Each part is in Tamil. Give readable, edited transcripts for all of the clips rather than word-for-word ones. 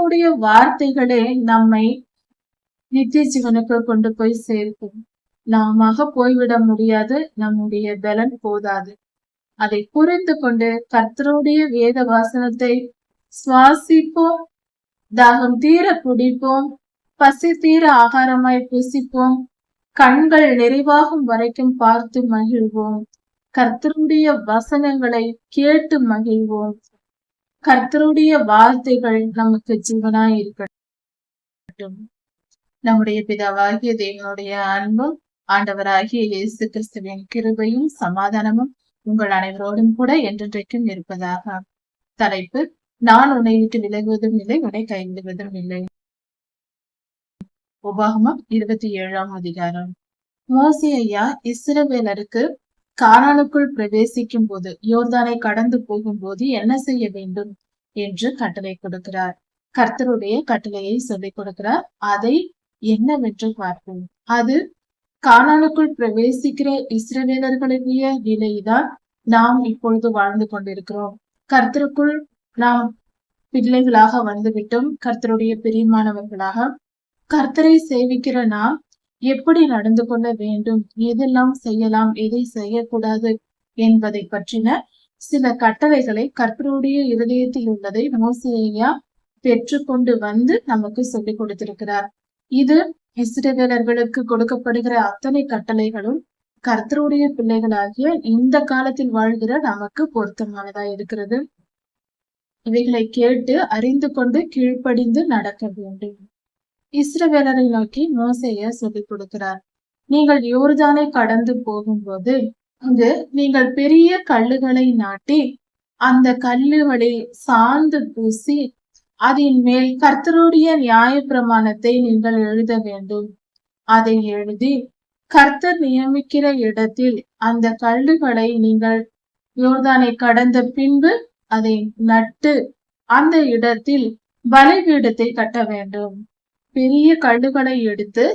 கர்த்தருடைய வார்த்தைகளே நம்மை நித்திய ஜீவனுக்கு கொண்டு போய் சேர்க்கும். நாம போய்விட முடியாது, நம்முடைய பலன் போதாது. அதை புரிந்து கொண்டு கர்த்தருடைய வேத வாசனத்தை சுவாசிப்போம், தாகம் தீர குடிப்போம், பசி தீர ஆகாரமாய் புசிப்போம், கண்கள் நிறைவாகும் வரைக்கும் பார்த்து மகிழ்வோம், கர்த்தருடைய வசனங்களை கேட்டு மகிழ்வோம். கர்த்தருடைய வார்த்தைகள் நமக்கு ஜீவனாய் இருக்கட்டும். நம்முடைய பிதாவாகிய தேவனுடைய அன்பும் ஆண்டவராகிய இயேசு கிறிஸ்துவின் கிருபையும் சமாதானமும் உங்கள் அனைவரோடும் கூட என்றென்றைக்கும் இருப்பதாக. தலைப்பு: நான் உன்னை விட்டு விலகுவதும் இல்லை, உன்னை கைவிடுவதும் இல்லை. உபாகமம் 27ஆம் அதிகாரம். மோசே ஐயா இஸ்ரவேலருக்கு கானானுக்குள் பிரவேசிக்கும் போது, யோர்தானை கடந்து போகும்போது என்ன செய்ய வேண்டும் என்று கட்டளை கொடுக்கிறார். கர்த்தருடைய கட்டளையை சொல்லிக் கொடுக்கிறார். அதை என்னவென்று பார்ப்போம். அது கானானுக்குள் பிரவேசிக்கிற இஸ்ரவேலர்களுடைய நிலைதான் நாம் இப்பொழுது வாழ்ந்து கொண்டிருக்கிறோம். கர்த்தருக்குள் நாம் பிள்ளைகளாக வந்துவிட்டோம். கர்த்தருடைய பிரியமானவர்களாக கர்த்தரை சேவிக்கிற நாம் எப்படி நடந்து கொள்ள வேண்டும், எதெல்லாம் செய்யலாம், எதை செய்யக்கூடாது என்பதை பற்றின சில கட்டளைகளை கர்த்தருடைய இருதயத்தில் உள்ளதை மோசே ஐயா பெற்றுக்கொண்டு வந்து நமக்கு சொல்லிக் கொடுத்திருக்கிறார். இது இஸ்ரவேலர்களுக்கு கொடுக்கப்படுகிற அத்தனை கட்டளைகளும் கர்த்தருடைய பிள்ளைகளாகிய இந்த காலத்தில் வாழ்கிற நமக்கு பொருத்தமானதா இருக்கிறது. இவைகளை கேட்டு அறிந்து கொண்டு கீழ்ப்படிந்து நடக்க வேண்டும். இஸ்ரவேலரை நோக்கி மோசேயா சொல்லிக் கொடுக்கிறார். நீங்கள் யோர்தானை கடந்து போகும்போது அங்கு நீங்கள் பெரிய கல்லுகளை நாட்டி அந்த கல்லுகளை சாந்து பூசி அதன் மேல் கர்த்தருடைய நியாய பிரமாணத்தை நீங்கள் எழுத வேண்டும். அதை எழுதி கர்த்தர் நியமிக்கிற இடத்தில் அந்த கல்லுகளை நீங்கள் யோர்தானை கடந்த பின்பு அதை நட்டு அந்த இடத்தில் பலிபீடத்தை கட்ட வேண்டும். பெரிய கல்லுகளை எடுத்து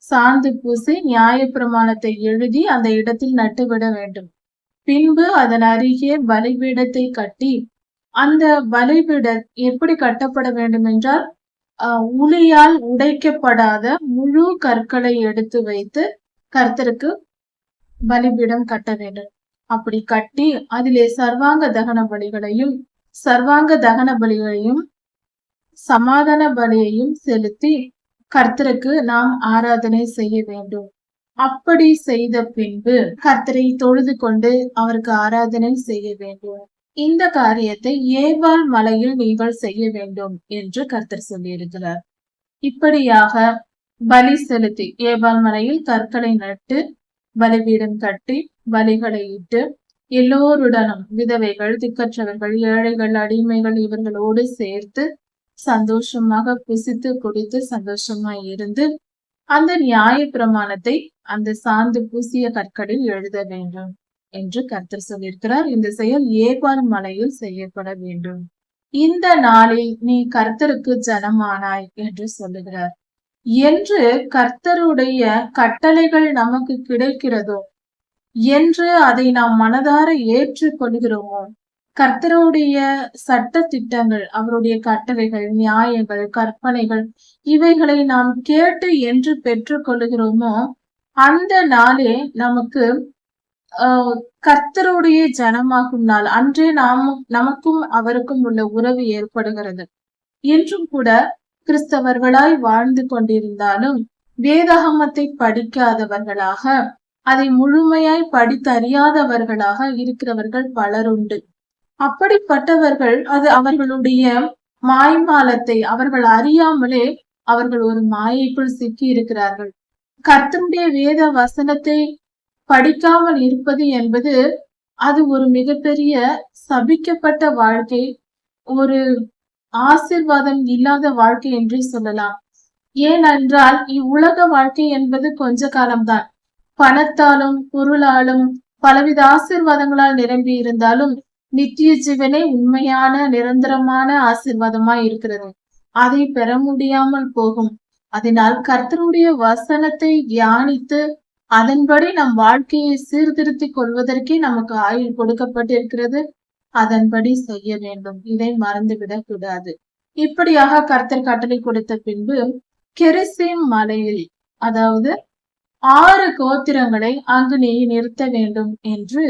சாந்து பூசி நியாய பிரமாணத்தை எழுதி அந்த இடத்தில் நட்டுவிட வேண்டும். பின்பு அதன் அருகே பலிபீடத்தை கட்டி, அந்த பலிபீடம் எப்படி கட்டப்பட வேண்டும் என்றால் உளியால் உடைக்கப்படாத முழு கற்களை எடுத்து வைத்து கர்த்தருக்கு பலிபீடம் கட்ட வேண்டும். அப்படி கட்டி அதிலே சர்வாங்க தகன பலிகளையும் சமாதான பலியையும் செலுத்தி கர்த்தருக்கு நாம் ஆராதனை செய்ய வேண்டும். அப்படி செய்த பின்பு கர்த்தரை தொழுது கொண்டு அவருக்கு ஆராதனை செய்ய வேண்டும். இந்த காரியத்தை ஏபால் மலையில் நீங்கள் செய்ய வேண்டும் என்று கர்த்தர் சொல்லியிருக்கிறார். இப்படியாக பலி செலுத்தி ஏபால் மலையில் கற்களை நட்டு பலிபீடம் கட்டி பலிகளை இட்டு எல்லோருடனும் விதவைகள், திக்கற்றவர்கள், ஏழைகள், அடிமைகள் இவர்களோடு சேர்த்து சந்தோஷமாக புசித்து குடித்து சந்தோஷமாய் இருந்து அந்த நியாய பிரமாணத்தை அந்த சாந்து பூசிய கற்களில் எழுத வேண்டும் என்று கர்த்தர் சொல்லியிருக்கிறார். இந்த செயல் ஏபால் மலையில் செய்யப்பட வேண்டும். இந்த நாளில் நீ கர்த்தருக்கு ஜனமானாய் என்று சொல்லுகிறார். என்று கர்த்தருடைய கட்டளைகள் நமக்கு கிடைக்கிறதோ, என்று அதை நாம் மனதார ஏற்றுக் கொள்கிறோமோ, கர்த்தருடைய சட்ட திட்டங்கள், அவருடைய கட்டளைகள், நியாயங்கள், கற்பனைகள் இவைகளை நாம் கேட்டு என்று பெற்றுக் கொள்ளுகிறோமோ, அந்த நாளே நமக்கு கர்த்தருடைய ஜனமாகும் நாள். அன்றே நமக்கும் அவருக்கும் உள்ள உறவு ஏற்படுகிறது. இன்றும் கூட கிறிஸ்தவர்களாய் வாழ்ந்து கொண்டிருந்தாலும் வேதாகமத்தை படிக்காதவர்களாக, அதை முழுமையாய் படித்தறியாதவர்களாக இருக்கிறவர்கள் பலருண்டு. அப்படிப்பட்டவர்கள் அது அவர்களுடைய மாய்மாலத்தை அவர்கள் அறியாமலே அவர்கள் ஒரு மாயைக்குள் சிக்கி இருக்கிறார்கள். கர்த்தருடைய வேத வசனத்தை படிக்காமல் இருப்பது என்பது அது ஒரு மிகப்பெரிய சபிக்கப்பட்ட வாழ்க்கை, ஒரு ஆசீர்வாதம் இல்லாத வாழ்க்கை என்று சொல்லலாம். ஏனென்றால் இவ்வுலக வாழ்க்கை என்பது கொஞ்ச காலம்தான். பணத்தாலும் பொருளாலும் பலவித ஆசீர்வாதங்களால் நிரம்பி இருந்தாலும் நித்திய ஜீவனே உண்மையான நிரந்தரமான ஆசீர்வாதமாய் இருக்கிறது. அதை பெற முடியாமல் போகும். அதனால் கர்த்தருடைய வசனத்தை தியானித்து அதன்படி நம் வாழ்க்கையை சீர்திருத்திக் கொள்வதற்கே நமக்கு ஆயுள் கொடுக்கப்பட்டிருக்கிறது. அதன்படி செய்ய வேண்டும். இதை மறந்துவிடக் கூடாது. இப்படியாக கர்த்தர் கட்டளை கொடுத்த பின்பு கெரிசீம் மலையில், அதாவது 6 கோத்திரங்களை அங்கு நீ நிறுத்த வேண்டும் என்று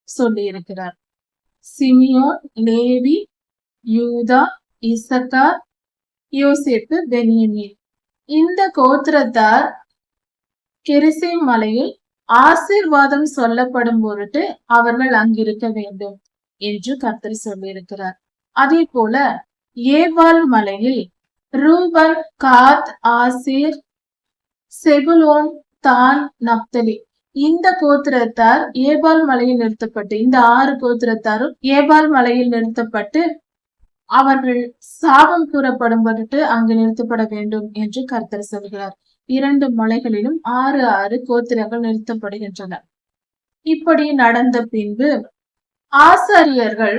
சொல்லி இருக்கிறார். சிமியோன், லேவி, யூதா, இசக்கார், யோசேப்பு, பென்யமீன். இந்த கோத்திரத்தார் கெரிசீம் மலையில் ஆசீர்வாதம் சொல்லப்படும் பொருட்டு அவர்கள் அங்கிருக்க வேண்டும் என்று கர்த்தர் சொல்லியிருக்கிறார். அதே போல ஏபால் மலையில் ரூபன், காத், ஆசீர், செபுலோன், தான், நப்தலி இந்த கோத்திரத்தார் ஏபால் மலையில் நிறுத்தப்பட்டு, இந்த 6 கோத்திரத்தாரும் ஏபால் மலையில் நிறுத்தப்பட்டு அவர்கள் சாபம் கூறப்படும் பொருட்டு அங்கு நிறுத்தப்பட வேண்டும் என்று கர்த்தர் சொல்கிறார். 2 மலைகளிலும் 6 கோத்திரங்கள் நிறுத்தப்படுகின்றன. இப்படி நடந்த பின்பு ஆசாரியர்கள்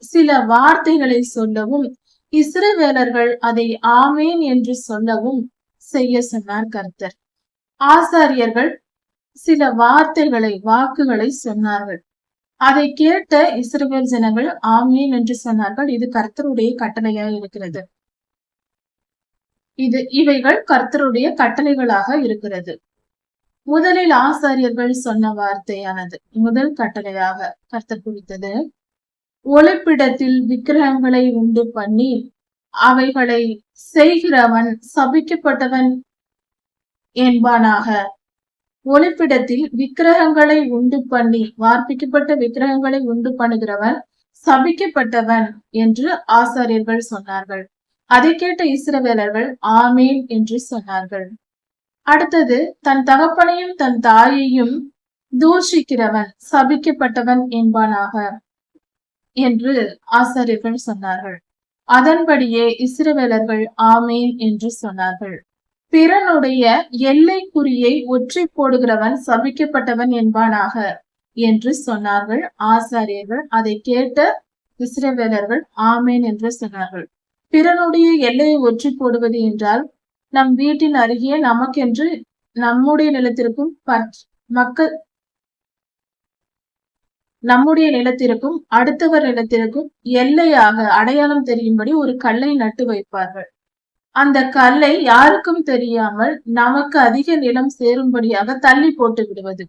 சில வார்த்தைகளை சொல்லவும் இஸ்ரவேலர்கள் அதை ஆமேன் என்று சொல்லவும் செய்ய சொன்னார் கர்த்தர். ஆசாரியர்கள் சில வாக்குகளை சொன்னார்கள். அதை கேட்ட இஸ்ரவேல் ஜனங்கள் ஆமேன் என்று சொன்னார்கள். இது கர்த்தருடைய கட்டளையாக இருக்கிறது. இவைகள் கர்த்தருடைய கட்டளைகளாக இருக்கிறது. முதலில் ஆசாரியர்கள் சொன்ன வார்த்தையானது, முதல் கட்டளையாக கர்த்தர் குறித்தது, ஒளிப்பிடத்தில் விக்கிரகங்களை உண்டு பண்ணி அவைகளை செய்கிறவன் சபிக்கப்பட்டவன் என்பானாக. ஒளிப்பிடத்தில் விக்கிரகங்களை உண்டு பண்ணி, வார்ப்பிக்கப்பட்ட விக்கிரகங்களை உண்டு பண்ணுகிறவன் சபிக்கப்பட்டவன் என்று ஆசாரியர்கள் சொன்னார்கள். அதை கேட்ட இஸ்ரவேலர்கள் ஆமேன் என்று சொன்னார்கள். அடுத்தது, தன் தகப்பனையும் தன் தாயையும் தூஷிக்கிறவன் சபிக்கப்பட்டவன் என்பானாக என்று ஆசாரியர்கள் சொன்னார்கள். அதன்படியே இஸ்ரவேலர்கள் ஆமேன் என்று சொன்னார்கள். பிறனுடைய எல்லைக்குறியை ஒற்றி போடுகிறவன் சபிக்கப்பட்டவன் என்பானாக என்று சொன்னார்கள் ஆசாரியர்கள். அதை கேட்ட இஸ்ரவேலர்கள் ஆமேன் என்று சொன்னார்கள். பிறனுடைய எல்லையை ஒற்றி போடுவது என்றால், நம் வீட்டின் அருகே நமக்கென்று நம்முடைய நிலத்திற்கும் நம்முடைய நிலத்திற்கும் அடுத்தவர் நிலத்திற்கும் எல்லையாக அடையாளம் தெரியும்படி ஒரு கல்லை நட்டு வைப்பார்கள். அந்த கல்லை யாருக்கும் தெரியாமல் நமக்கு அதிக நிலம் சேரும்படியாக தள்ளி போட்டு விடுவது.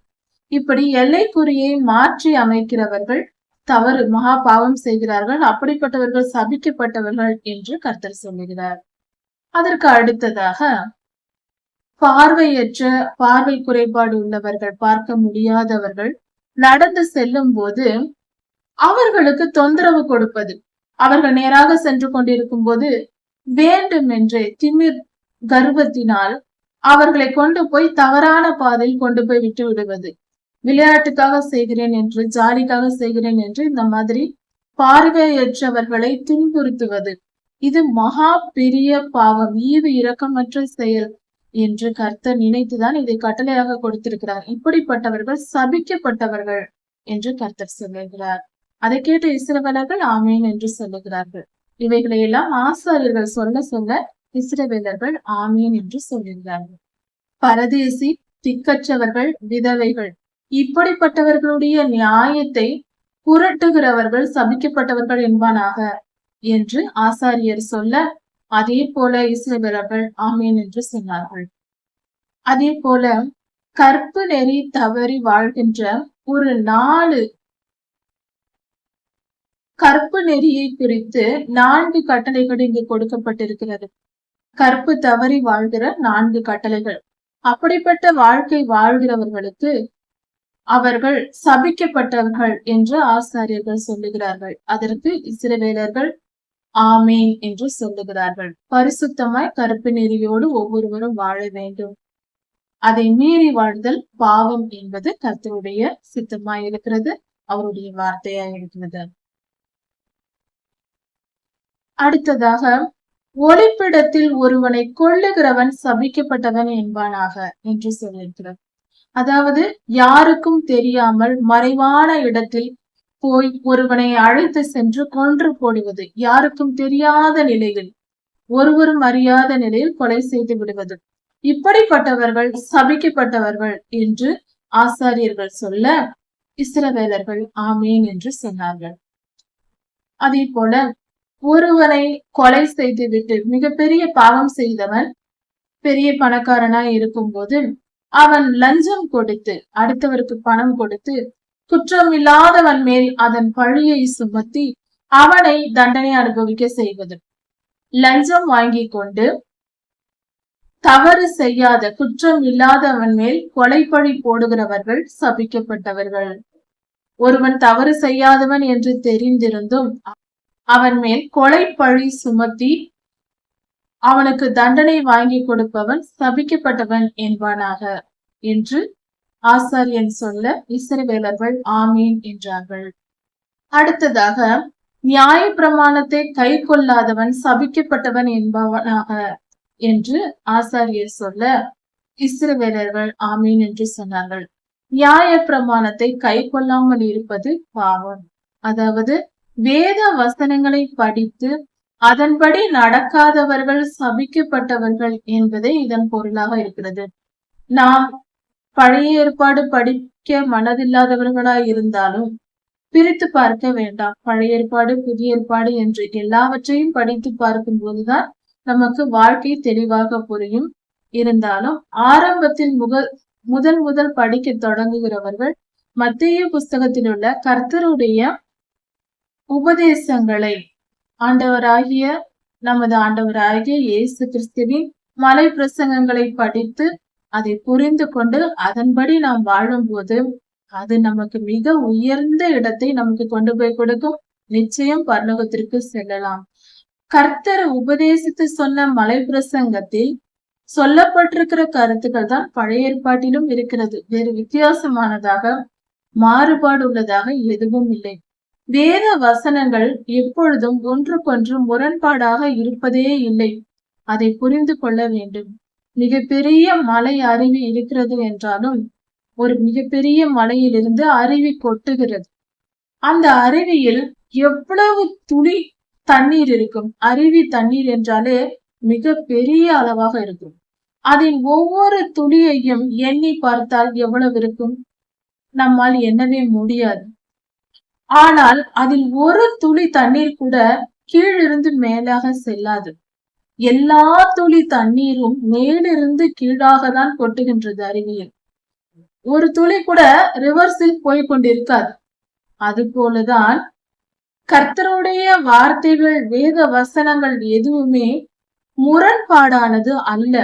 இப்படி எல்லைக்குறியை மாற்றி அமைக்கிறவர்கள் தவறு, மகா பாவம் செய்கிறார்கள். அப்படிப்பட்டவர்கள் சபிக்கப்பட்டவர்கள் என்று கர்த்தர் சொல்லுகிறார். அதற்கு அடுத்ததாக, பார்வை குறைபாடு உள்ளவர்கள், பார்க்க முடியாதவர்கள் நடந்து செல்லும் போது அவர்களுக்கு தொந்தரவு கொடுப்பது. அவர்கள் நேராக சென்று கொண்டிருக்கும் போது வேண்டுமென்றே திமிர் கர்வத்தினால் அவர்களை கொண்டு போய் தவறான பாதையில் கொண்டு போய் விட்டு விடுவது. விளையாட்டுக்காக செய்கிறேன் என்று, ஜாலிக்காக செய்கிறேன் என்று இந்த மாதிரி பார்வையற்றவர்களை துன்புறுத்துவது, இது மகா பெரிய பாவம், ஈவு இரக்கமற்ற செயல் என்று கர்த்தர் நினைத்துதான் இதை கட்டளையாக கொடுத்திருக்கிறார். இப்படிப்பட்டவர்கள் சபிக்கப்பட்டவர்கள் என்று கர்த்தர் சொல்லுகிறார். அதை கேட்ட இஸ்ரவேலர்கள் ஆமேன் என்று சொல்லுகிறார்கள். இவைகளை எல்லாம் ஆசாரியர்கள் சொல்ல சொல்ல இஸ்ரவேலர்கள் ஆமேன் என்று சொல்லுகிறார்கள். பரதேசி, திக்கற்றவர்கள், விதவைகள் இப்படிப்பட்டவர்களுடைய நியாயத்தை புரட்டுகிறவர்கள் சபிக்கப்பட்டவர்கள் என்பானாக என்று ஆசாரியர் சொல்ல, அதே போல இஸ்ரவேலர்கள் ஆமேன் என்று சொன்னார்கள். அதே போல கற்பு நெறி தவறி வாழ்கின்ற ஒரு 4 கற்பு நெறியை குறித்து 4 கட்டளைகள் இங்கு கொடுக்கப்பட்டிருக்கிறது. கற்பு தவறி வாழ்கிற 4 கட்டளைகள். அப்படிப்பட்ட வாழ்க்கை வாழ்கிறவர்களுக்கு அவர்கள் சபிக்கப்பட்டவர்கள் என்று ஆசாரியர்கள் சொல்லுகிறார்கள். அதற்கு இஸ்ரவேலர்கள் ஆமேன் என்று சொல்லுகிறார்கள். பரிசுத்தமாய் கற்பு நெறியோடு ஒவ்வொருவரும் வாழ வேண்டும். அதை மீறி வாழ்தல் பாவம் என்பது கர்த்தருடைய சித்தமாய் இருக்கிறது, அவருடைய வார்த்தையாய் இருக்கிறது. அடுத்ததாக, ஒளிப்பிடத்தில் ஒருவனை கொள்ளுகிறவன் சபிக்கப்பட்டவன் என்பானாக என்று சொல்லியிருக்கிறார். அதாவது யாருக்கும் தெரியாமல் மறைவான இடத்தில் போய் ஒருவனை அழைத்து சென்று கொன்று போடுவது, யாருக்கும் தெரியாத நிலையில், ஒருவரும் அறியாத நிலையில் கொலை செய்து விடுவது, இப்படிப்பட்டவர்கள் சபிக்கப்பட்டவர்கள் என்று ஆசாரியர்கள் சொல்ல இஸ்ரவேலர்கள் ஆமேன் என்று சொன்னார்கள். அதே போல ஒருவனை கொலை செய்துவிட்டு மிகப்பெரிய பாவம் செய்தவன் பெரிய பணக்காரனாய் இருக்கும்போது அவன் லஞ்சம் கொடுத்து அடுத்தவருக்கு பணம் கொடுத்து குற்றம் இல்லாதவன் மேல் அதன் பழியை சுமத்தி அவனை தண்டனை அனுபவிக்க செய்வது. லஞ்சம் வாங்கி கொண்டு தவறு செய்யாத குற்றம் இல்லாதவன் மேல் கொலைப்பழி போடுகிறவர்கள் சபிக்கப்பட்டவர்கள். ஒருவன் தவறு செய்யாதவன் என்று தெரிந்திருந்தும் அவன் மேல் கொலைப்பழி சுமத்தி அவனுக்கு தண்டனை வாங்கி கொடுப்பவன் சபிக்கப்பட்டவன் என்பானாக என்று ஆசாரியன் சொல்ல இஸ்ரவேலர்கள் ஆமீன் என்றார்கள். அடுத்ததாக நியாய பிரமாணத்தை கை கொள்ளாதவன் சபிக்கப்பட்டவன் என்பவனாக என்று ஆசாரியர் சொல்ல இஸ்ரவேலர்கள் ஆமீன் என்று சொன்னார்கள். நியாய பிரமாணத்தை கை கொள்ளாமல் இருப்பது பாவம். அதாவது வேத வசனங்களை படித்து அதன்படி நடக்காதவர்கள் சபிக்கப்பட்டவர்கள் என்பதே இதன் பொருளாக இருக்கிறது. நாம் பழைய ஏற்பாடு படிக்க மனதில்லாதவர்களாய் இருந்தாலும் பிரித்து பார்க்க வேண்டாம். பழைய ஏற்பாடு புதிய ஏற்பாடு என்று எல்லாவற்றையும் படித்து பார்க்கும் போதுதான் நமக்கு வாழ்க்கை தெளிவாக புரியும். இருந்தாலும் ஆரம்பத்தில் முதல் படிக்க தொடங்குகிறவர்கள் மத்தேயு புஸ்தகத்தில் உள்ள கர்த்தருடைய உபதேசங்களை நமது ஆண்டவராகிய இயேசு கிறிஸ்துவின் மலை பிரசங்கங்களை படித்து அதை புரிந்து கொண்டு அதன்படி நாம் வாழும்போது அது நமக்கு மிக உயர்ந்த இடத்தை நமக்கு கொண்டு போய் கொடுக்கும். நிச்சயம் பரலோகத்திற்கு செல்லலாம். கர்த்தர் உபதேசித்து சொன்ன மலை பிரசங்கத்தில் சொல்லப்பட்டிருக்கிற கருத்துக்கள் தான் பழைய ஏற்பாட்டிலும் இருக்கிறது. வேறு வித்தியாசமானதாக மாறுபாடு உள்ளதாக எதுவும் இல்லை. வேத வசனங்கள் எப்பொழுதும் ஒன்றுக்கொன்று முரண்பாடாக இருப்பதே இல்லை. அதை புரிந்து கொள்ள வேண்டும். மிகப்பெரிய மலை அருவி இருக்கிறது என்றாலும் ஒரு மிகப்பெரிய மலையிலிருந்து அருவி கொட்டுகிறது. அந்த அருவியில் எவ்வளவு துளி தண்ணீர் இருக்கும். அருவி தண்ணீர் என்றாலே மிக பெரிய அளவாக இருக்கும். அதில் ஒவ்வொரு துளியையும் எண்ணி பார்த்தால் எவ்வளவு இருக்கும்? நம்மால் எண்ணவே முடியாது. ஆனால் அதில் ஒரு துளி தண்ணீர் கூட கீழிருந்து மேலாக செல்லாது. எல்லா துளி தண்ணீரும் மேலிருந்து கீழாக தான் கொட்டுகின்றது அருவியில். ஒரு துளி கூட ரிவர்ஸில் போய்கொண்டிருக்காது. அது போலதான் கர்த்தருடைய வார்த்தைகள் வேத வசனங்கள் எதுவுமே முரண்பாடானது அல்ல.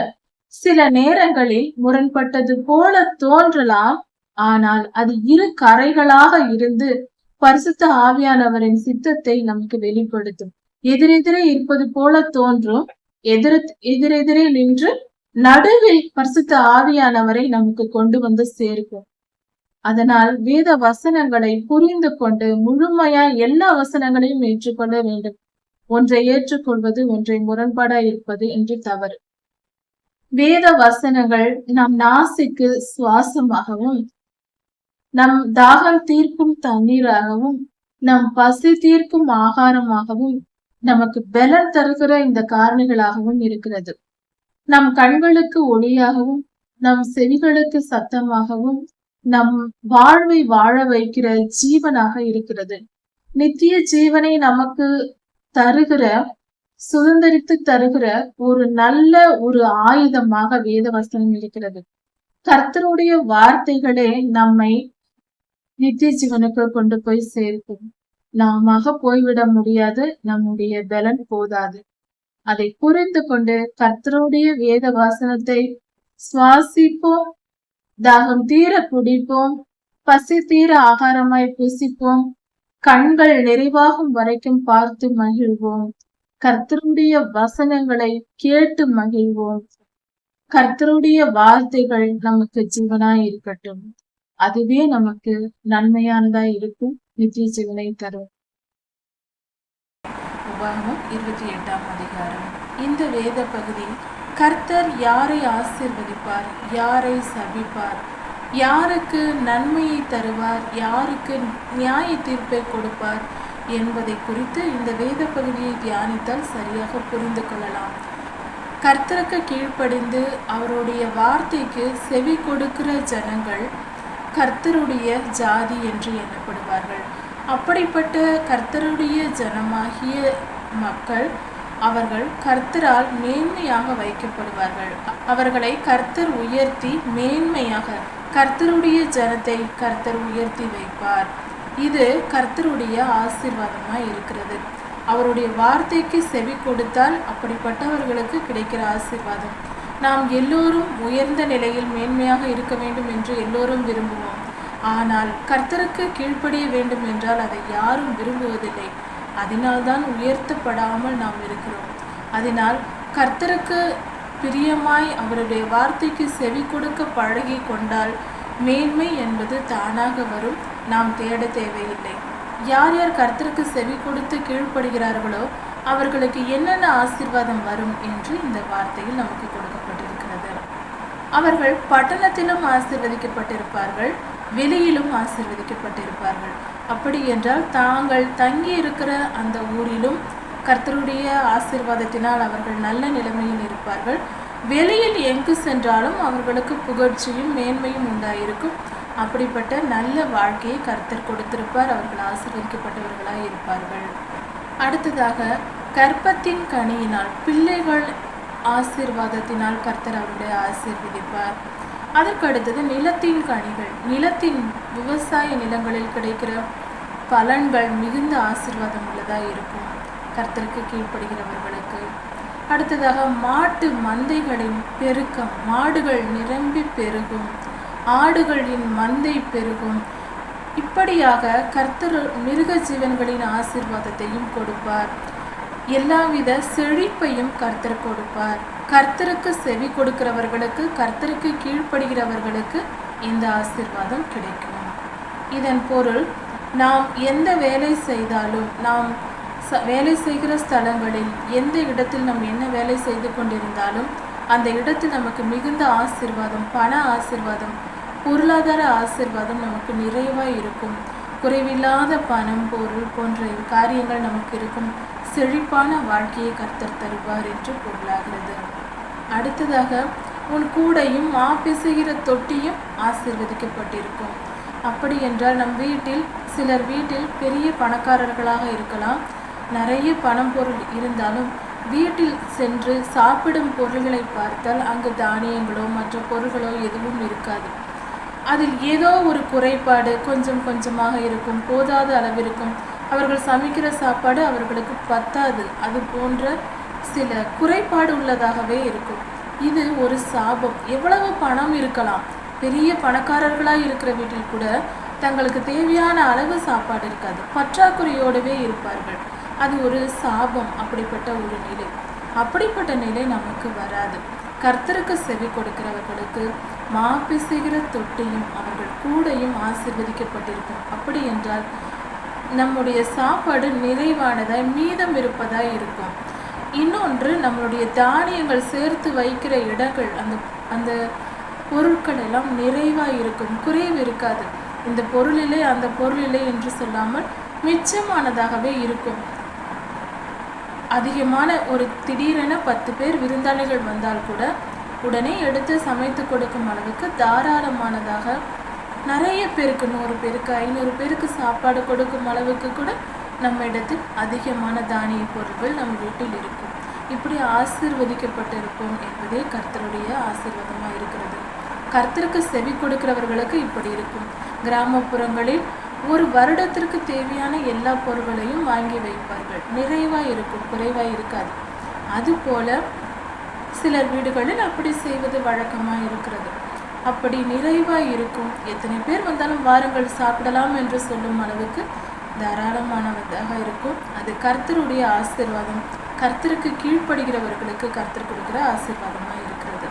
சில நேரங்களில் முரண்பட்டது போல தோன்றலாம். ஆனால் அது இரு கரைகளாக இருந்து பரிசுத்த ஆவியானவரின் சித்தத்தை நமக்கு வெளிப்படுத்தும். எதிரெதிரே இருப்பது போல தோன்றும். எதிரெதிரே நின்று நடுவில் பரிசுத்த ஆவியானவரை நமக்கு கொண்டு வந்து சேர்க்கும். அதனால் வேத வசனங்களை புரிந்து கொண்டு முழுமையா எல்லா வசனங்களையும் ஏற்றுக்கொள்ள வேண்டும். ஒன்றை ஏற்றுக்கொள்வது ஒன்றை முரண்பாடாய் இருப்பது என்று தவறு. வேத வசனங்கள் நம் நாசிக்கு சுவாசமாகவும் நம் தாகம் தீர்க்கும் தண்ணீராகவும் நம் பசி தீர்க்கும் ஆகாரமாகவும் நமக்கு பலன் தருகிற இந்த காரணிகளாகவும் இருக்கிறது. நம் கண்களுக்கு ஒளியாகவும் நம் செவிகளுக்கு சத்தமாகவும் நம் வாழ்வை வாழ வைக்கிற ஜீவனாக இருக்கிறது. நித்திய ஜீவனை நமக்கு தருகிற சுதந்திரித்து தருகிற ஒரு நல்ல ஒரு ஆயுதமாக வேத வசனம் இருக்கிறது. கர்த்தருடைய வார்த்தைகளே நம்மை நித்திய ஜீவனுக்கு கொண்டு போய் சேர்க்கும். நாம போய்விட முடியாது. நம்முடைய பலன் போதாது. அதை புரிந்து கொண்டு கர்த்தருடைய வேத வசனத்தை சுவாசிப்போம். தாகம் தீர குடிப்போம். பசி தீர ஆகாரமாய் புசிப்போம். கண்கள் நிறைவாகும் வரைக்கும் பார்த்து மகிழ்வோம். கர்த்தருடைய வசனங்களை கேட்டு மகிழ்வோம். கர்த்தருடைய வார்த்தைகள் நமக்கு ஜீவனாய் இருக்கட்டும். அதுவே நமக்கு நன்மையானதா இருக்கும். நித்திய ஜீவனை தரும். உபாகமம் 28ஆம் அதிகாரம். இந்த வேத பகுதி கர்த்தர் யாரை ஆசீர்வதிப்பார், யாரை சபிப்பார், யாருக்கு நன்மையை தருவார், யாருக்கு நியாய தீர்ப்பை கொடுப்பார் என்பதை குறித்து இந்த வேத பகுதியை தியானித்தால் சரியாக புரிந்து கொள்ளலாம். கர்த்தருக்கு கீழ்ப்படிந்து அவருடைய வார்த்தைக்கு செவி கொடுக்கிற ஜனங்கள் கர்த்தருடைய ஜாதி என்று எண்ணப்படுவார்கள். அப்படிப்பட்ட கர்த்தருடைய ஜனமாகிய மக்கள் அவர்கள் கர்த்தரால் மேன்மையாக வைக்கப்படுவார்கள். அவர்களை கர்த்தர் உயர்த்தி மேன்மையாக கர்த்தருடைய ஜனத்தை கர்த்தர் உயர்த்தி வைப்பார். இது கர்த்தருடைய ஆசீர்வாதமாய் இருக்கிறது. அவருடைய வார்த்தைக்கு செவி கொடுத்தால் அப்படிப்பட்டவர்களுக்கு கிடைக்கிற ஆசீர்வாதம். நாம் எல்லோரும் உயர்ந்த நிலையில் மேன்மையாக இருக்க வேண்டும் என்று எல்லோரும் விரும்புவோம். ஆனால் கர்த்தருக்கு கீழ்ப்படிய வேண்டும் என்றால் அதை யாரும் விரும்புவதில்லை. அதனால்தான் உயர்த்தப்படாமல் நாம் இருக்கிறோம். அதனால் கர்த்தருக்கு பிரியமாய் அவருடைய வார்த்தைக்கு செவி கொடுக்க பழகி கொண்டால் மேன்மை என்பது தானாக வரும். நாம் தேட தேவையில்லை. யார் யார் கர்த்தருக்கு செவி கொடுத்து கீழ்ப்படுகிறார்களோ அவர்களுக்கு என்னென்ன ஆசீர்வாதம் வரும் என்று இந்த வார்த்தையில் நமக்கு கொடுக்கப்பட்டிருக்கிறது. அவர்கள் பட்டணத்திலும் ஆசீர்வதிக்கப்பட்டிருப்பார்கள், வெளியிலும் ஆசீர்வதிக்கப்பட்டிருப்பார்கள். அப்படி என்றால் தாங்கள் தங்கி இருக்கிற அந்த ஊரிலும் கர்த்தருடைய ஆசீர்வாதத்தினால் அவர்கள் நல்ல நிலைமையில் இருப்பார்கள். வெளியில் எங்கு சென்றாலும் அவர்களுக்கு புகழ்ச்சியும் மேன்மையும் உண்டாயிருக்கும். அப்படிப்பட்ட நல்ல வாழ்க்கையை கர்த்தர் கொடுத்திருப்பார். அவர்கள் ஆசீர்வதிக்கப்பட்டவர்களாய் இருப்பார்கள். அடுத்ததாக கர்ப்பத்தின் கனியினால் பிள்ளைகள் ஆசீர்வாதத்தினால் கர்த்தர் அவர்களை ஆசீர்வதிப்பார். அதற்கு அடுத்தது நிலத்தின் கனிகள். நிலத்தின் விவசாய நிலங்களில் கிடைக்கிற பலன்கள் மிகுந்த ஆசீர்வாதம் உள்ளதாக இருக்கும் கர்த்தருக்கு கீழ்ப்படுகிறவர்களுக்கு. அடுத்ததாக மாட்டு மந்தைகளின் பெருக்கம். மாடுகள் நிரம்பி பெருகும், ஆடுகளின் மந்தை பெருகும். இப்படியாக கர்த்தர் மிருக ஜீவன்களின் ஆசீர்வாதத்தையும் கொடுப்பார். எல்லாவித செழிப்பையும் கர்த்தர் கொடுப்பார். கர்த்தருக்கு செவி கொடுக்கிறவர்களுக்கு, கர்த்தருக்கு கீழ்ப்படுகிறவர்களுக்கு இந்த ஆசீர்வாதம் கிடைக்கும். இதன் பொருள், நாம் எந்த வேலை செய்தாலும், நாம் வேலை செய்கிற ஸ்தலங்களில் எந்த இடத்தில் நாம் என்ன வேலை செய்து கொண்டிருந்தாலும் அந்த இடத்தில் நமக்கு மிகுந்த ஆசீர்வாதம், பண ஆசீர்வாதம், பொருளாதார ஆசீர்வாதம் நமக்கு நிறைவாக இருக்கும். குறைவில்லாத பணம், பொருள் போன்ற காரியங்கள் நமக்கு இருக்கும். செழிப்பான வாழ்க்கையை கர்த்தர் தருவார் என்று பொருளாகிறது. அடுத்ததாக உன் கூடையும் பிசைகிற தொட்டியும் ஆசீர்வதிக்கப்பட்டிருக்கும். அப்படி என்றால் நம் வீட்டில் சிலர் வீட்டில் பெரிய பணக்காரர்களாக இருக்கலாம், நிறைய பணம் பொருள் இருந்தாலும் வீட்டில் சென்று சாப்பிடும் பொருள்களை பார்த்தால் அங்கு தானியங்களோ மற்ற பொருள்களோ எதுவும் இருக்காது. அதில் ஏதோ ஒரு குறைபாடு கொஞ்சம் கொஞ்சமாக இருக்கும், போதாத அளவிற்கும். அவர்கள் சமைக்கிற சாப்பாடு அவர்களுக்கு பத்தாது. அது போன்ற சில குறைபாடு உள்ளதாகவே இருக்கும். இது ஒரு சாபம். எவ்வளவு பணம் இருக்கலாம், பெரிய பணக்காரர்களாக இருக்கிற வீட்டில் கூட தங்களுக்கு தேவையான அளவு சாப்பாடு இருக்காது, பற்றாக்குறையோடவே இருப்பார்கள். அது ஒரு சாபம். அப்படிப்பட்ட ஒரு நிலை, அப்படிப்பட்ட நிலை நமக்கு வராது. கர்த்தருக்கு செவி கொடுக்கிறவர்களுக்கு பிசைகிற தொட்டியும் அவர்கள் கூடையும் ஆசீர்வதிக்கப்பட்டிருக்கும். அப்படி என்றால் நம்முடைய சாப்பாடு நிறைவானதாய் மீதம் இருப்பதாய் இருக்கும். இன்னொன்று, நம்மளுடைய தானியங்கள் சேர்த்து வைக்கிற இடங்கள், அந்த பொருட்கள் எல்லாம் நிறைவாக இருக்கும், குறைவு இருக்காது. இந்த பொருளிலே அந்த பொருளிலே என்று சொல்லாமல் மிச்சமானதாகவே இருக்கும். அதிகமான ஒரு திடீரென 10 பேர் விருந்தாளிகள் வந்தால் கூட உடனே எடுத்து சமைத்து கொடுக்கும் அளவுக்கு தாராளமானதாக, நிறைய பேருக்கு 100 பேருக்கு 500 பேருக்கு சாப்பாடு கொடுக்கும் அளவுக்கு கூட நம்ம இடத்தில் அதிகமான தானிய பொருட்கள் நம் வீட்டில் இருக்கும். இப்படி ஆசீர்வதிக்கப்பட்டிருப்போம் என்பதே கர்த்தருடைய ஆசீர்வாதமாக இருக்கிறது. கர்த்தருக்கு செவி கொடுக்கிறவர்களுக்கு இப்படி இருக்கும். கிராமப்புறங்களில் ஒரு வருடத்திற்கு தேவையான எல்லா பொருட்களையும் வாங்கி வைப்பார்கள். நிறைவாக இருக்கும், குறைவாக இருக்காது. அதுபோல சிலர் வீடுகளில் அப்படி செய்வது வழக்கமாக இருக்கிறது. அப்படி நிறைவாக இருக்கும். எத்தனை பேர் வந்தாலும் வாருங்கள் சாப்பிடலாம் என்று சொல்லும் அளவுக்கு தாராளமானதாக இருக்கும். அது கர்த்தருடைய ஆசீர்வாதம். கர்த்தருக்கு கீழ்ப்படுகிறவர்களுக்கு கர்த்தர் கொடுக்கிற ஆசீர்வாதமாக இருக்கிறது.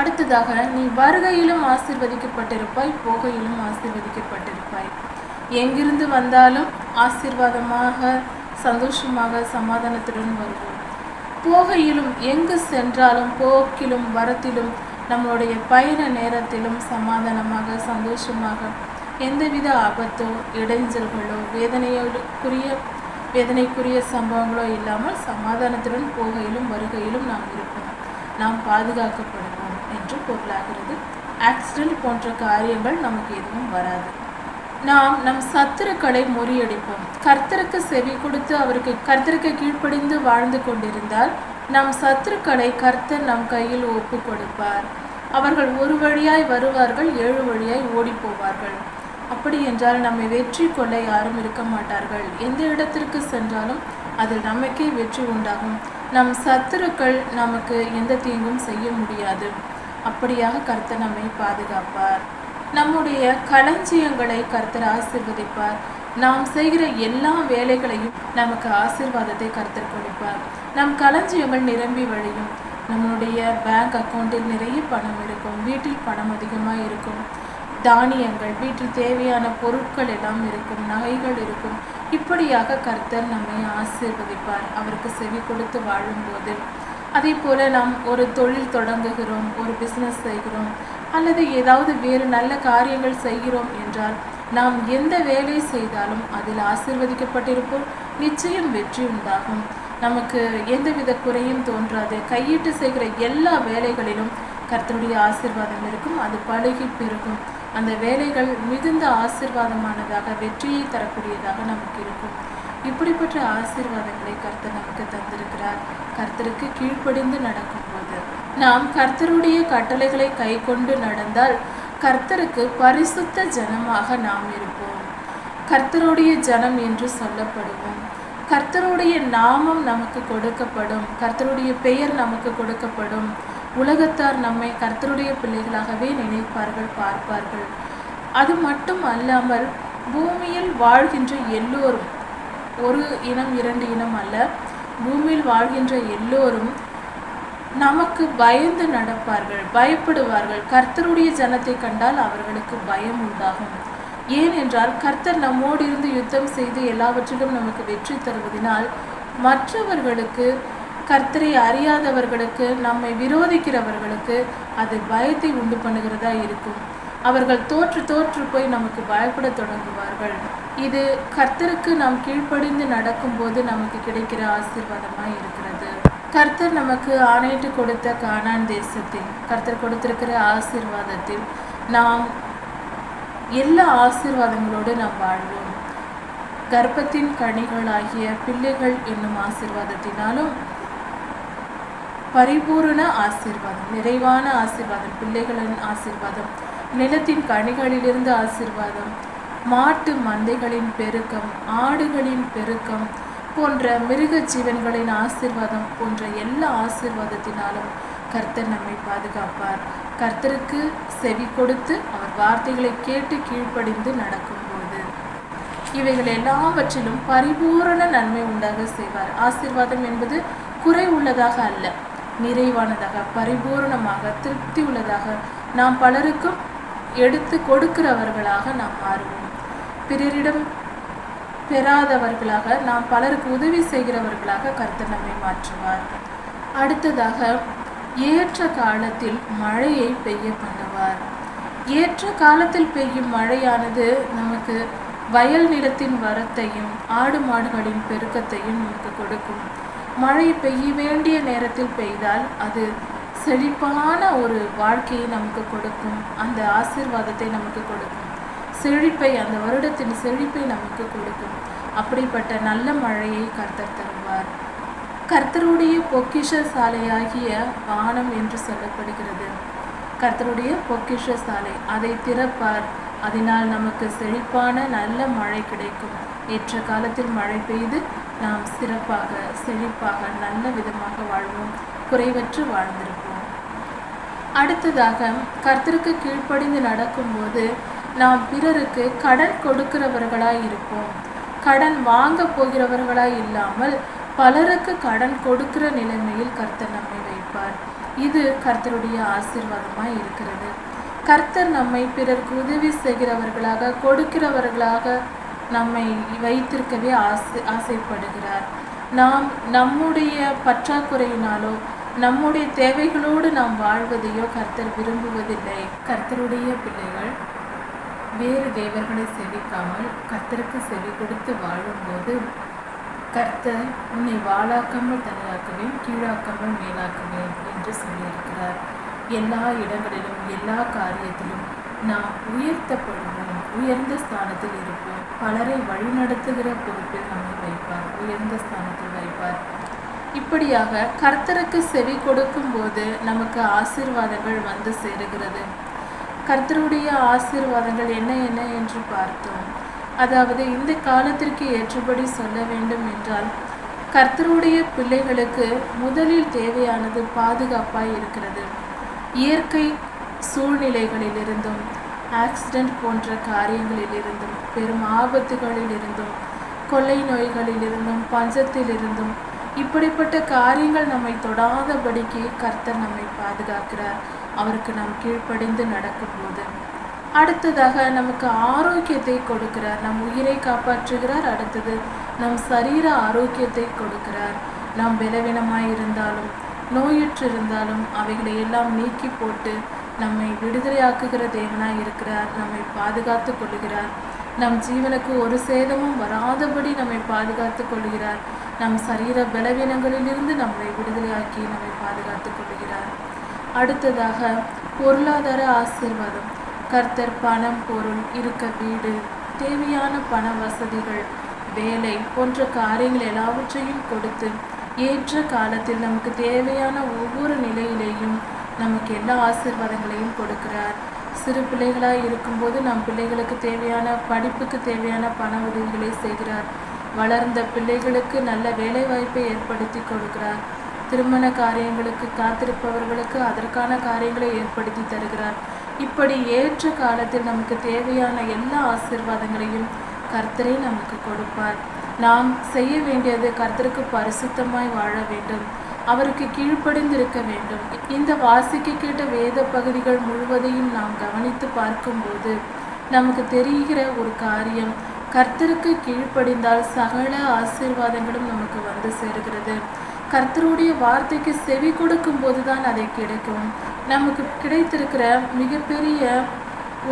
அடுத்ததாக, நீ வருகையிலும் ஆசீர்வதிக்கப்பட்டிருப்பாய், போகையிலும் ஆசீர்வதிக்கப்பட்டிருப்பாய். எங்கிருந்து வந்தாலும் ஆசீர்வாதமாக, சந்தோஷமாக, சமாதானத்துடன் வருவோம். போகையிலும் எங்கு சென்றாலும், போக்கிலும் வரத்திலும், நம்மளுடைய பயண நேரத்திலும் சமாதானமாக, சந்தோஷமாக, எந்தவித ஆபத்தோ இடைஞ்சல்களோ வேதனைக்குரிய சம்பவங்களோ இல்லாமல் சமாதானத்துடன் போகையிலும் வருகையிலும் நாம் இருப்போம். நாம் பாதுகாக்கப்படுவோம் என்று பொருளாகிறது. ஆக்சிடென்ட் போன்ற காரியங்கள் நமக்கு எதுவும் வராது. நாம் நம் சத்துருக்களை முறியடிப்போம். கர்த்தருக்கு செவி கொடுத்து கர்த்தருக்கு கீழ்ப்படிந்து வாழ்ந்து கொண்டிருந்தால் நம் சத்துருக்களை கர்த்தர் நம் கையில் ஒப்பு கொடுப்பார். அவர்கள் ஒரு வழியாய் வருவார்கள், 7 வழியாய் ஓடி போவார்கள். அப்படி என்றால் நம்மை வெற்றி கொள்ள யாரும் இருக்க மாட்டார்கள். எந்த இடத்திற்கு சென்றாலும் அதில் நமக்கே வெற்றி உண்டாகும். நம் சத்துருக்கள் நமக்கு எந்த தீங்கும் செய்ய முடியாது. அப்படியாக கர்த்தர் நம்மை பாதுகாப்பார். நம்முடைய களஞ்சியங்களை கர்த்தர் ஆசீர்வதிப்பார். நாம் செய்கிற எல்லா வேலைகளையும் நமக்கு ஆசீர்வாதத்தை கர்த்தர் கொடுப்பார். நம் களஞ்சியங்கள் நிரம்பி வழியும். நம்முடைய பேங்க் அக்கௌண்ட்டில் நிறைய பணம் இருக்கும். வீட்டில் பணம் அதிகமாக இருக்கும். தானியங்கள், வீட்டில் தேவையான பொருட்கள் எல்லாம் இருக்கும். நகைகள் இருக்கும். இப்படியாக கர்த்தர் நம்மை ஆசீர்வதிப்பார், அவருக்கு செவி கொடுத்து வாழும்போது. அதே போல நாம் ஒரு தொழில் தொடங்குகிறோம், ஒரு பிஸ்னஸ் செய்கிறோம், அல்லது ஏதாவது வேறு நல்ல காரியங்கள் செய்கிறோம் என்றால் நாம் எந்த வேலை செய்தாலும் அதில் ஆசீர்வதிக்கப்பட்டிருப்போம். நிச்சயம் வெற்றி உண்டாகும். நமக்கு எந்தவித குறையும் தோன்றாது. கையிட்டு செய்கிற எல்லா வேலைகளிலும் கர்த்தருடைய ஆசீர்வாதம் இருக்கும். அது பழகி பெருகும். அந்த வேலைகள் மிகுந்த ஆசீர்வாதமானதாக, வெற்றியை தரக்கூடியதாக நமக்கு இருக்கும். இப்படிப்பட்ட ஆசீர்வாதங்களை கர்த்தர் நமக்கு தந்திருக்கிறார். கர்த்தருக்கு கீழ்ப்படிந்து நடக்கும்போது நாம் கர்த்தருடைய கட்டளைகளை கை கொண்டு நடந்தால் கர்த்தருக்கு பரிசுத்த ஜனமாக நாம் இருப்போம். கர்த்தருடைய ஜனம் என்று சொல்லப்படுவோம். கர்த்தருடைய நாமம் நமக்கு கொடுக்கப்படும். கர்த்தருடைய பெயர் நமக்கு கொடுக்கப்படும். உலகத்தார் நம்மை கர்த்தருடைய பிள்ளைகளாகவே நினைப்பார்கள், பார்ப்பார்கள். அது மட்டும் அல்லாமல் பூமியில் வாழ்கின்ற எல்லோரும், ஒரு இனம் 2 இனம் அல்ல, பூமியில் வாழ்கின்ற எல்லோரும் நமக்கு பயந்து நடப்பார்கள், பயப்படுவார்கள். கர்த்தருடைய ஜனத்தை கண்டால் அவர்களுக்கு பயம் உண்டாகும். ஏனென்றால் கர்த்தர் நம்மோடு இருந்து யுத்தம் செய்து எல்லாவற்றிலும் நமக்கு வெற்றி தருவதனால் மற்றவர்களுக்கு, கர்த்தரை அறியாதவர்களுக்கு, நம்மை விரோதிக்கிறவர்களுக்கு அது பயத்தை உண்டு பண்ணுகிறதா இருக்கும். அவர்கள் தோற்று போய் நமக்கு பயப்பட தொடங்குவார்கள். இது கர்த்தருக்கு நாம் கீழ்ப்படிந்து நடக்கும்போது நமக்கு கிடைக்கிற ஆசீர்வாதமாய் இருக்கிறது. கர்த்தர் நமக்கு ஆணையிட்டு கொடுத்த கானான் தேசத்தில், கர்த்தர் கொடுத்திருக்கிற ஆசீர்வாதத்தில் நாம் எல்லா ஆசீர்வாதங்களோடு நாம் வாழ்வோம். கர்ப்பத்தின் கனிகளாகிய பிள்ளைகள் என்னும் ஆசீர்வாதத்தினாலும், பரிபூரண ஆசீர்வாதம், நிறைவான ஆசீர்வாதம், பிள்ளைகளின் ஆசீர்வாதம், நிலத்தின் கனிகளிலிருந்து ஆசீர்வாதம், மாட்டு மந்தைகளின் பெருக்கம், ஆடுகளின் பெருக்கம் போன்ற மிருக ஜீவன்களின் ஆசீர்வாதம் போன்ற எல்லா ஆசீர்வாதத்தினாலும் கர்த்தர் நம்மை பாதுகாப்பார். கர்த்தருக்கு செவி கொடுத்து அவர் வார்த்தைகளை கேட்டு கீழ்ப்படிந்து நடக்கும்போது இவைகள் எல்லாவற்றிலும் பரிபூரண நன்மை உண்டாக செய்வார். ஆசீர்வாதம் என்பது குறை உள்ளதாக அல்ல, நிறைவானதாக, பரிபூரணமாக, திருப்தி உள்ளதாக, நாம் பலருக்கும் எடுத்து கொடுக்கிறவர்களாக நாம் மாறுவோம். பிறரிடம் பெறாதவர்களாக, நாம் பலருக்கு உதவி செய்கிறவர்களாக கர்த்தர் நம்மை மாற்றுவார். அடுத்ததாக, ஏற்ற காலத்தில் மழையை பெய்ய பண்ணுவார். ஏற்ற காலத்தில் பெய்யும் மழையானது நமக்கு வயல் நிலத்தின் வரத்தையும் ஆடு மாடுகளின் பெருக்கத்தையும் நமக்கு கொடுக்கும். மழை பெய்ய வேண்டிய நேரத்தில் பெய்தால் அது செழிப்பான ஒரு வாழ்க்கையை நமக்கு கொடுக்கும். அந்த ஆசீர்வாதத்தை நமக்கு கொடுக்கும். செழிப்பை, அந்த வருடத்தின் செழிப்பை நமக்கு கொடுக்கும். அப்படிப்பட்ட நல்ல மழையை கர்த்தர் தருவார். கர்த்தருடைய பொக்கிஷ சாலையாகிய வானம் என்று சொல்லப்படுகிறது. கர்த்தருடைய பொக்கிஷ சாலை, அதை திறப்பார். அதனால் நமக்கு செழிப்பான நல்ல மழை கிடைக்கும். ஏற்ற காலத்தில் மழை பெய்து நாம் சிறப்பாக, செழிப்பாக, நல்ல விதமாக வாழ்வோம். குறைவற்று வாழ்ந்திருப்போம். அடுத்ததாக, கர்த்தருக்கு கீழ்ப்படிந்து நடக்கும்போது நாம் பிறருக்கு கடன் கொடுக்கிறவர்களாய் இருப்போம். கடன் வாங்க போகிறவர்களாய் இல்லாமல் பலருக்கு கடன் கொடுக்கிற நிலைமையில் கர்த்தர் நம்மை வைப்பார். இது கர்த்தருடைய ஆசீர்வாதமாய் இருக்கிறது. கர்த்தர் நம்மை பிறருக்கு உதவி செய்கிறவர்களாக, கொடுக்கிறவர்களாக நம்மை வைத்திருக்கவே ஆசைப்படுகிறார். நாம் நம்முடைய பற்றாக்குறையினாலோ நம்முடைய தேவைகளோடு நாம் வாழ்வதையோ கர்த்தர் விரும்புவதில்லை. கர்த்தருடைய பிள்ளைகள் வேறு தேவர்களை செவிக்காமல் கர்த்தருக்கு செவி கொடுத்து வாழும்போது கர்த்தர் உன்னை வாளாக்காமல் தனியாக்குவேன், கீழாக்காமல் மேலாக்குவேன் என்று சொல்லியிருக்கிறார். எல்லா இடங்களிலும், எல்லா காரியத்திலும் நாம் உயர்த்தப்படுவோம். உயர்ந்த ஸ்தானத்தில் இருப்போம். பலரை வழிநடத்துகிற பொறுப்பில் நம்மை வைப்பார், உயர்ந்த ஸ்தானத்தில் வைப்பார். இப்படியாக கர்த்தருக்கு செவி கொடுக்கும் போது நமக்கு ஆசீர்வாதங்கள் வந்து சேருகிறது. கர்த்தருடைய ஆசீர்வாதங்கள் என்ன என்ன என்று பார்த்தோம். அதாவது இந்த காலத்திற்கு ஏற்றபடி சொல்ல வேண்டும் என்றால், கர்த்தருடைய பிள்ளைகளுக்கு முதலில் தேவையானது பாதுகாப்பாய் இருக்கிறது. இயற்கை சூழ்நிலைகளிலிருந்தும், ஆக்சிடென்ட் போன்ற காரியங்களிலிருந்தும், பெரும் ஆபத்துகளிலிருந்தும், கொள்ளை நோய்களிலிருந்தும், பஞ்சத்திலிருந்தும், இப்படிப்பட்ட காரியங்கள் நம்மை தொடாதபடிக்கு கர்த்தர் நம்மை பாதுகாக்கிறார், அவருக்கு நாம் கீழ்ப்படிந்து நடக்கும்போது. அடுத்ததாக நமக்கு ஆரோக்கியத்தை கொடுக்கிறார், நம் உயிரை காப்பாற்றுகிறார். அடுத்தது நம் சரீர ஆரோக்கியத்தை கொடுக்கிறார். நாம் பலவீனமாய் இருந்தாலும் நோயுற்று இருந்தாலும் அவைகளை எல்லாம் நீக்கி போட்டு நம்மை விடுதலையாக்குகிற தேவனாய் இருக்கிறார். நம்மை பாதுகாத்து கொள்ளுகிறார். நம் ஜீவனுக்கு ஒரு சேதமும் வராதபடி நம்மை பாதுகாத்து கொள்ளுகிறார். நம் சரீர பலவீனங்களிலிருந்து நம்மை விடுதலையாக்கி நம்மை பாதுகாத்து கொள்ளுகிறார். அடுத்ததாக பொருளாதார ஆசீர்வாதம். கர்த்தர் பணம், பொருள், இருக்க வீடு, தேவையான பண வசதிகள், வேலை போன்ற காரியங்கள் எல்லாவற்றையும் கொடுத்து ஏற்ற காலத்தில் நமக்கு தேவையான ஒவ்வொரு நிலையிலேயும் நமக்கு எல்லா ஆசீர்வாதங்களையும் கொடுக்கிறார். சிறு பிள்ளைகளாய் இருக்கும்போது நம் பிள்ளைகளுக்கு தேவையான படிப்புக்கு தேவையான பண உதவிகளை செய்கிறார். வளர்ந்த பிள்ளைகளுக்கு நல்ல வேலை வாய்ப்பை ஏற்படுத்தி கொடுக்கிறார். திருமண காரியங்களுக்கு காத்திருப்பவர்களுக்கு அதற்கான காரியங்களை ஏற்படுத்தி தருகிறார். இப்படி ஏற்ற காலத்தில் நமக்கு தேவையான எல்லா ஆசீர்வாதங்களையும் கர்த்தரே நமக்கு கொடுப்பார். நாம் செய்ய வேண்டியது கர்த்தருக்கு பரிசுத்தமாய் வாழ வேண்டும், அவருக்கு கீழ்ப்படிந்திருக்க வேண்டும். இந்த வாசிக்க கேட்ட வேத பகுதிகள் முழுவதையும் நாம் கவனித்து பார்க்கும்போது நமக்கு தெரிகிற ஒரு காரியம், கர்த்தருக்கு கீழ்ப்படிந்தால் சகல ஆசீர்வாதங்களும் நமக்கு வந்து சேருகிறது. கர்த்தருடைய வார்த்தைக்கு செவி கொடுக்கும் போதுதான் அதை கிடைக்கும். நமக்கு கிடைத்திருக்கிற மிகப்பெரிய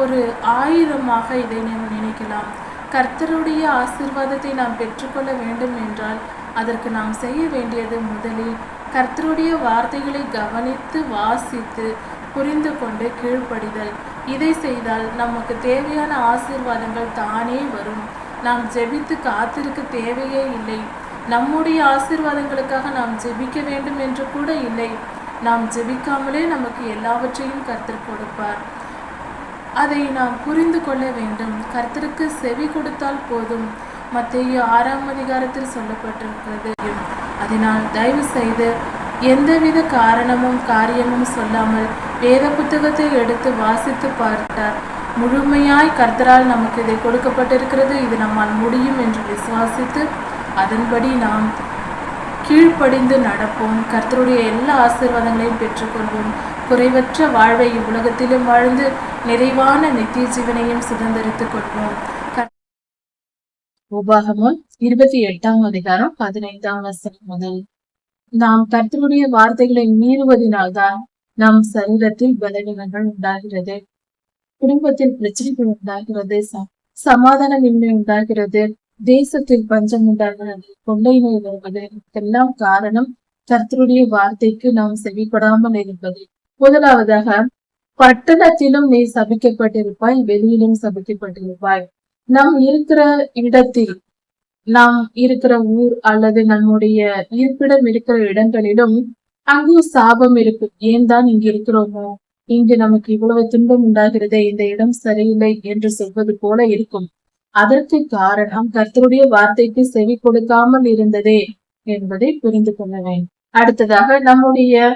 ஒரு ஆயுதமாக இதை நாம் நினைக்கலாம். கர்த்தருடைய ஆசீர்வாதத்தை நாம் பெற்றுக்கொள்ள வேண்டும் என்றால் அதற்கு நாம் செய்ய வேண்டியது முதலில் கர்த்தருடைய வார்த்தைகளை கவனித்து வாசித்து புரிந்து கொண்டு கீழ்ப்படிதல். இதை செய்தால் நமக்கு தேவையான ஆசீர்வாதங்கள் தானே வரும். நாம் ஜெபித்து காத்திருக்க தேவையே இல்லை. நம்முடைய ஆசீர்வாதங்களுக்காக நாம் ஜெபிக்க வேண்டும் என்று கூட இல்லை. நாம் ஜெபிக்காமலே நமக்கு எல்லாவற்றையும் கர்த்தர் கொடுப்பார். அதை நாம் புரிந்து கொள்ள வேண்டும். கர்த்தருக்கு செவி கொடுத்தால் போதும். மத்தேயு 6ஆம் அதிகாரத்தில் சொல்லப்பட்டிருக்கிறது. அதனால் தயவு செய்து எந்தவித காரியமும் சொல்லாமல் வேத புத்தகத்தை எடுத்து வாசித்து பார்த்தார். முழுமையாய் கர்த்தரால் நமக்கு இதை கொடுக்கப்பட்டிருக்கிறது, இது நம்மால் முடியும் என்று விசுவாசித்து அதன்படி நாம் கீழ்ப்படிந்து நடப்போம். கர்த்தருடைய எல்லா ஆசீர்வாதங்களையும் பெற்றுக்கொள்வோம். குறைவற்ற வாழ்வை இவ்வுலகத்திலும் வாழ்ந்து நிறைவான நித்திய ஜீவனையும் சுதந்திரித்துக் கொள்வோம். உபாகமம் 28ஆம் அதிகாரம் 15ஆம் வசனம் முதல். நாம் கர்த்தருடைய வார்த்தைகளை மீறுவதனால்தான் நம் சரீரத்தில் பலவீனங்கள் உண்டாகிறது, குடும்பத்தில் பிரச்சனைகள் உண்டாகிறது, சமாதானமின்மை உண்டாகிறது, தேசத்தில் பஞ்சம் உண்டாகிறது, கொள்ளை நோய் வருவது. இதெல்லாம் காரணம் கர்த்தருடைய வார்த்தைக்கு நாம் செவிப்படாமல் இருப்பது. முதலாவதாக, பட்டணத்திலும் நீ சபிக்கப்பட்டிருப்பாய், வெளியிலும் சபிக்கப்பட்டிருப்பாய். நாம் இருக்கிற இடத்தில், நாம் இருக்கிற ஊர் அல்லது நம்முடைய இருப்பிடம் இருக்கிற இடங்களிலும் அங்கு சாபம் இருக்கும். ஏன் தான் இங்கு இருக்கிறோமோ, இங்கு நமக்கு இவ்வளவு துன்பம் உண்டாகிறதே, இந்த இடம் சரியில்லை என்று சொல்வது போல இருக்கும். அதற்கு காரணம் கர்த்தருடைய வார்த்தைக்கு செவி கொடுக்காமல் இருந்ததே என்பதை புரிந்து கொள்ள வேண்டும். அடுத்ததாக, நம்முடைய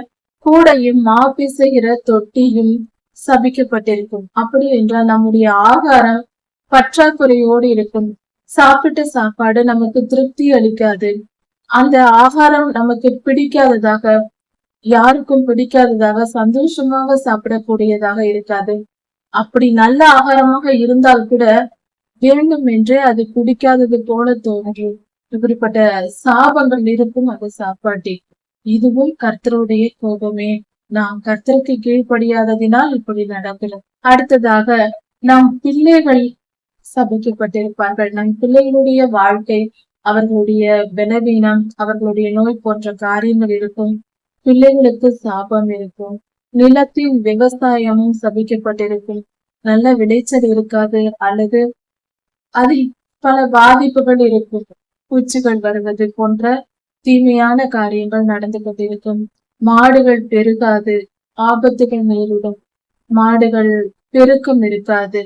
கூடையும் மாப்பிசைகிற தொட்டியும் சபிக்கப்பட்டிருக்கும். அப்படி என்றால் நம்முடைய ஆகாரம் பற்றாக்குறையோடு இருக்கும். சாப்பிட்ட சாப்பாடு நமக்கு திருப்தி அளிக்காது. அந்த ஆகாரம் நமக்கு பிடிக்காததாக, யாருக்கும் பிடிக்காததாக, சந்தோஷமாக சாப்பிடக்கூடியதாக இருக்காது. அப்படி நல்ல ஆகாரமாக இருந்தால் கூட வேண்டும் என்றே அது பிடிக்காதது போல தோன்றும். இப்படிப்பட்ட சாபங்கள் இருக்கும் அந்த சாப்பாட்டில். இதுவும் கர்த்தருடைய கோபமே. நாம் கர்த்தருக்கு கீழ்ப்படியாததினால் இப்படி நடக்கிறது. அடுத்ததாக, நம் பிள்ளைகள் சபிக்கப்பட்டிருப்பார்கள். நம் பிள்ளைகளுடைய வாழ்க்கை, அவர்களுடைய பலவீனம், அவர்களுடைய நோய் போன்ற காரியங்கள் இருக்கும். பிள்ளைகளுக்கு சாபம் இருக்கும். நிலத்தின் விவசாயமும் சபிக்கப்பட்டிருக்கும். நல்ல விளைச்சல் இருக்காது, அல்லது அதில் பல பாதிப்புகள் இருக்கும். பூச்சிகள் வருவது போன்ற தீமையான காரியங்கள் நடந்து கொண்டிருக்கும். மாடுகள் பெருகாது, ஆபத்துகள் நேரிடும். மாடுகள் பெருக்கம் இருக்காது,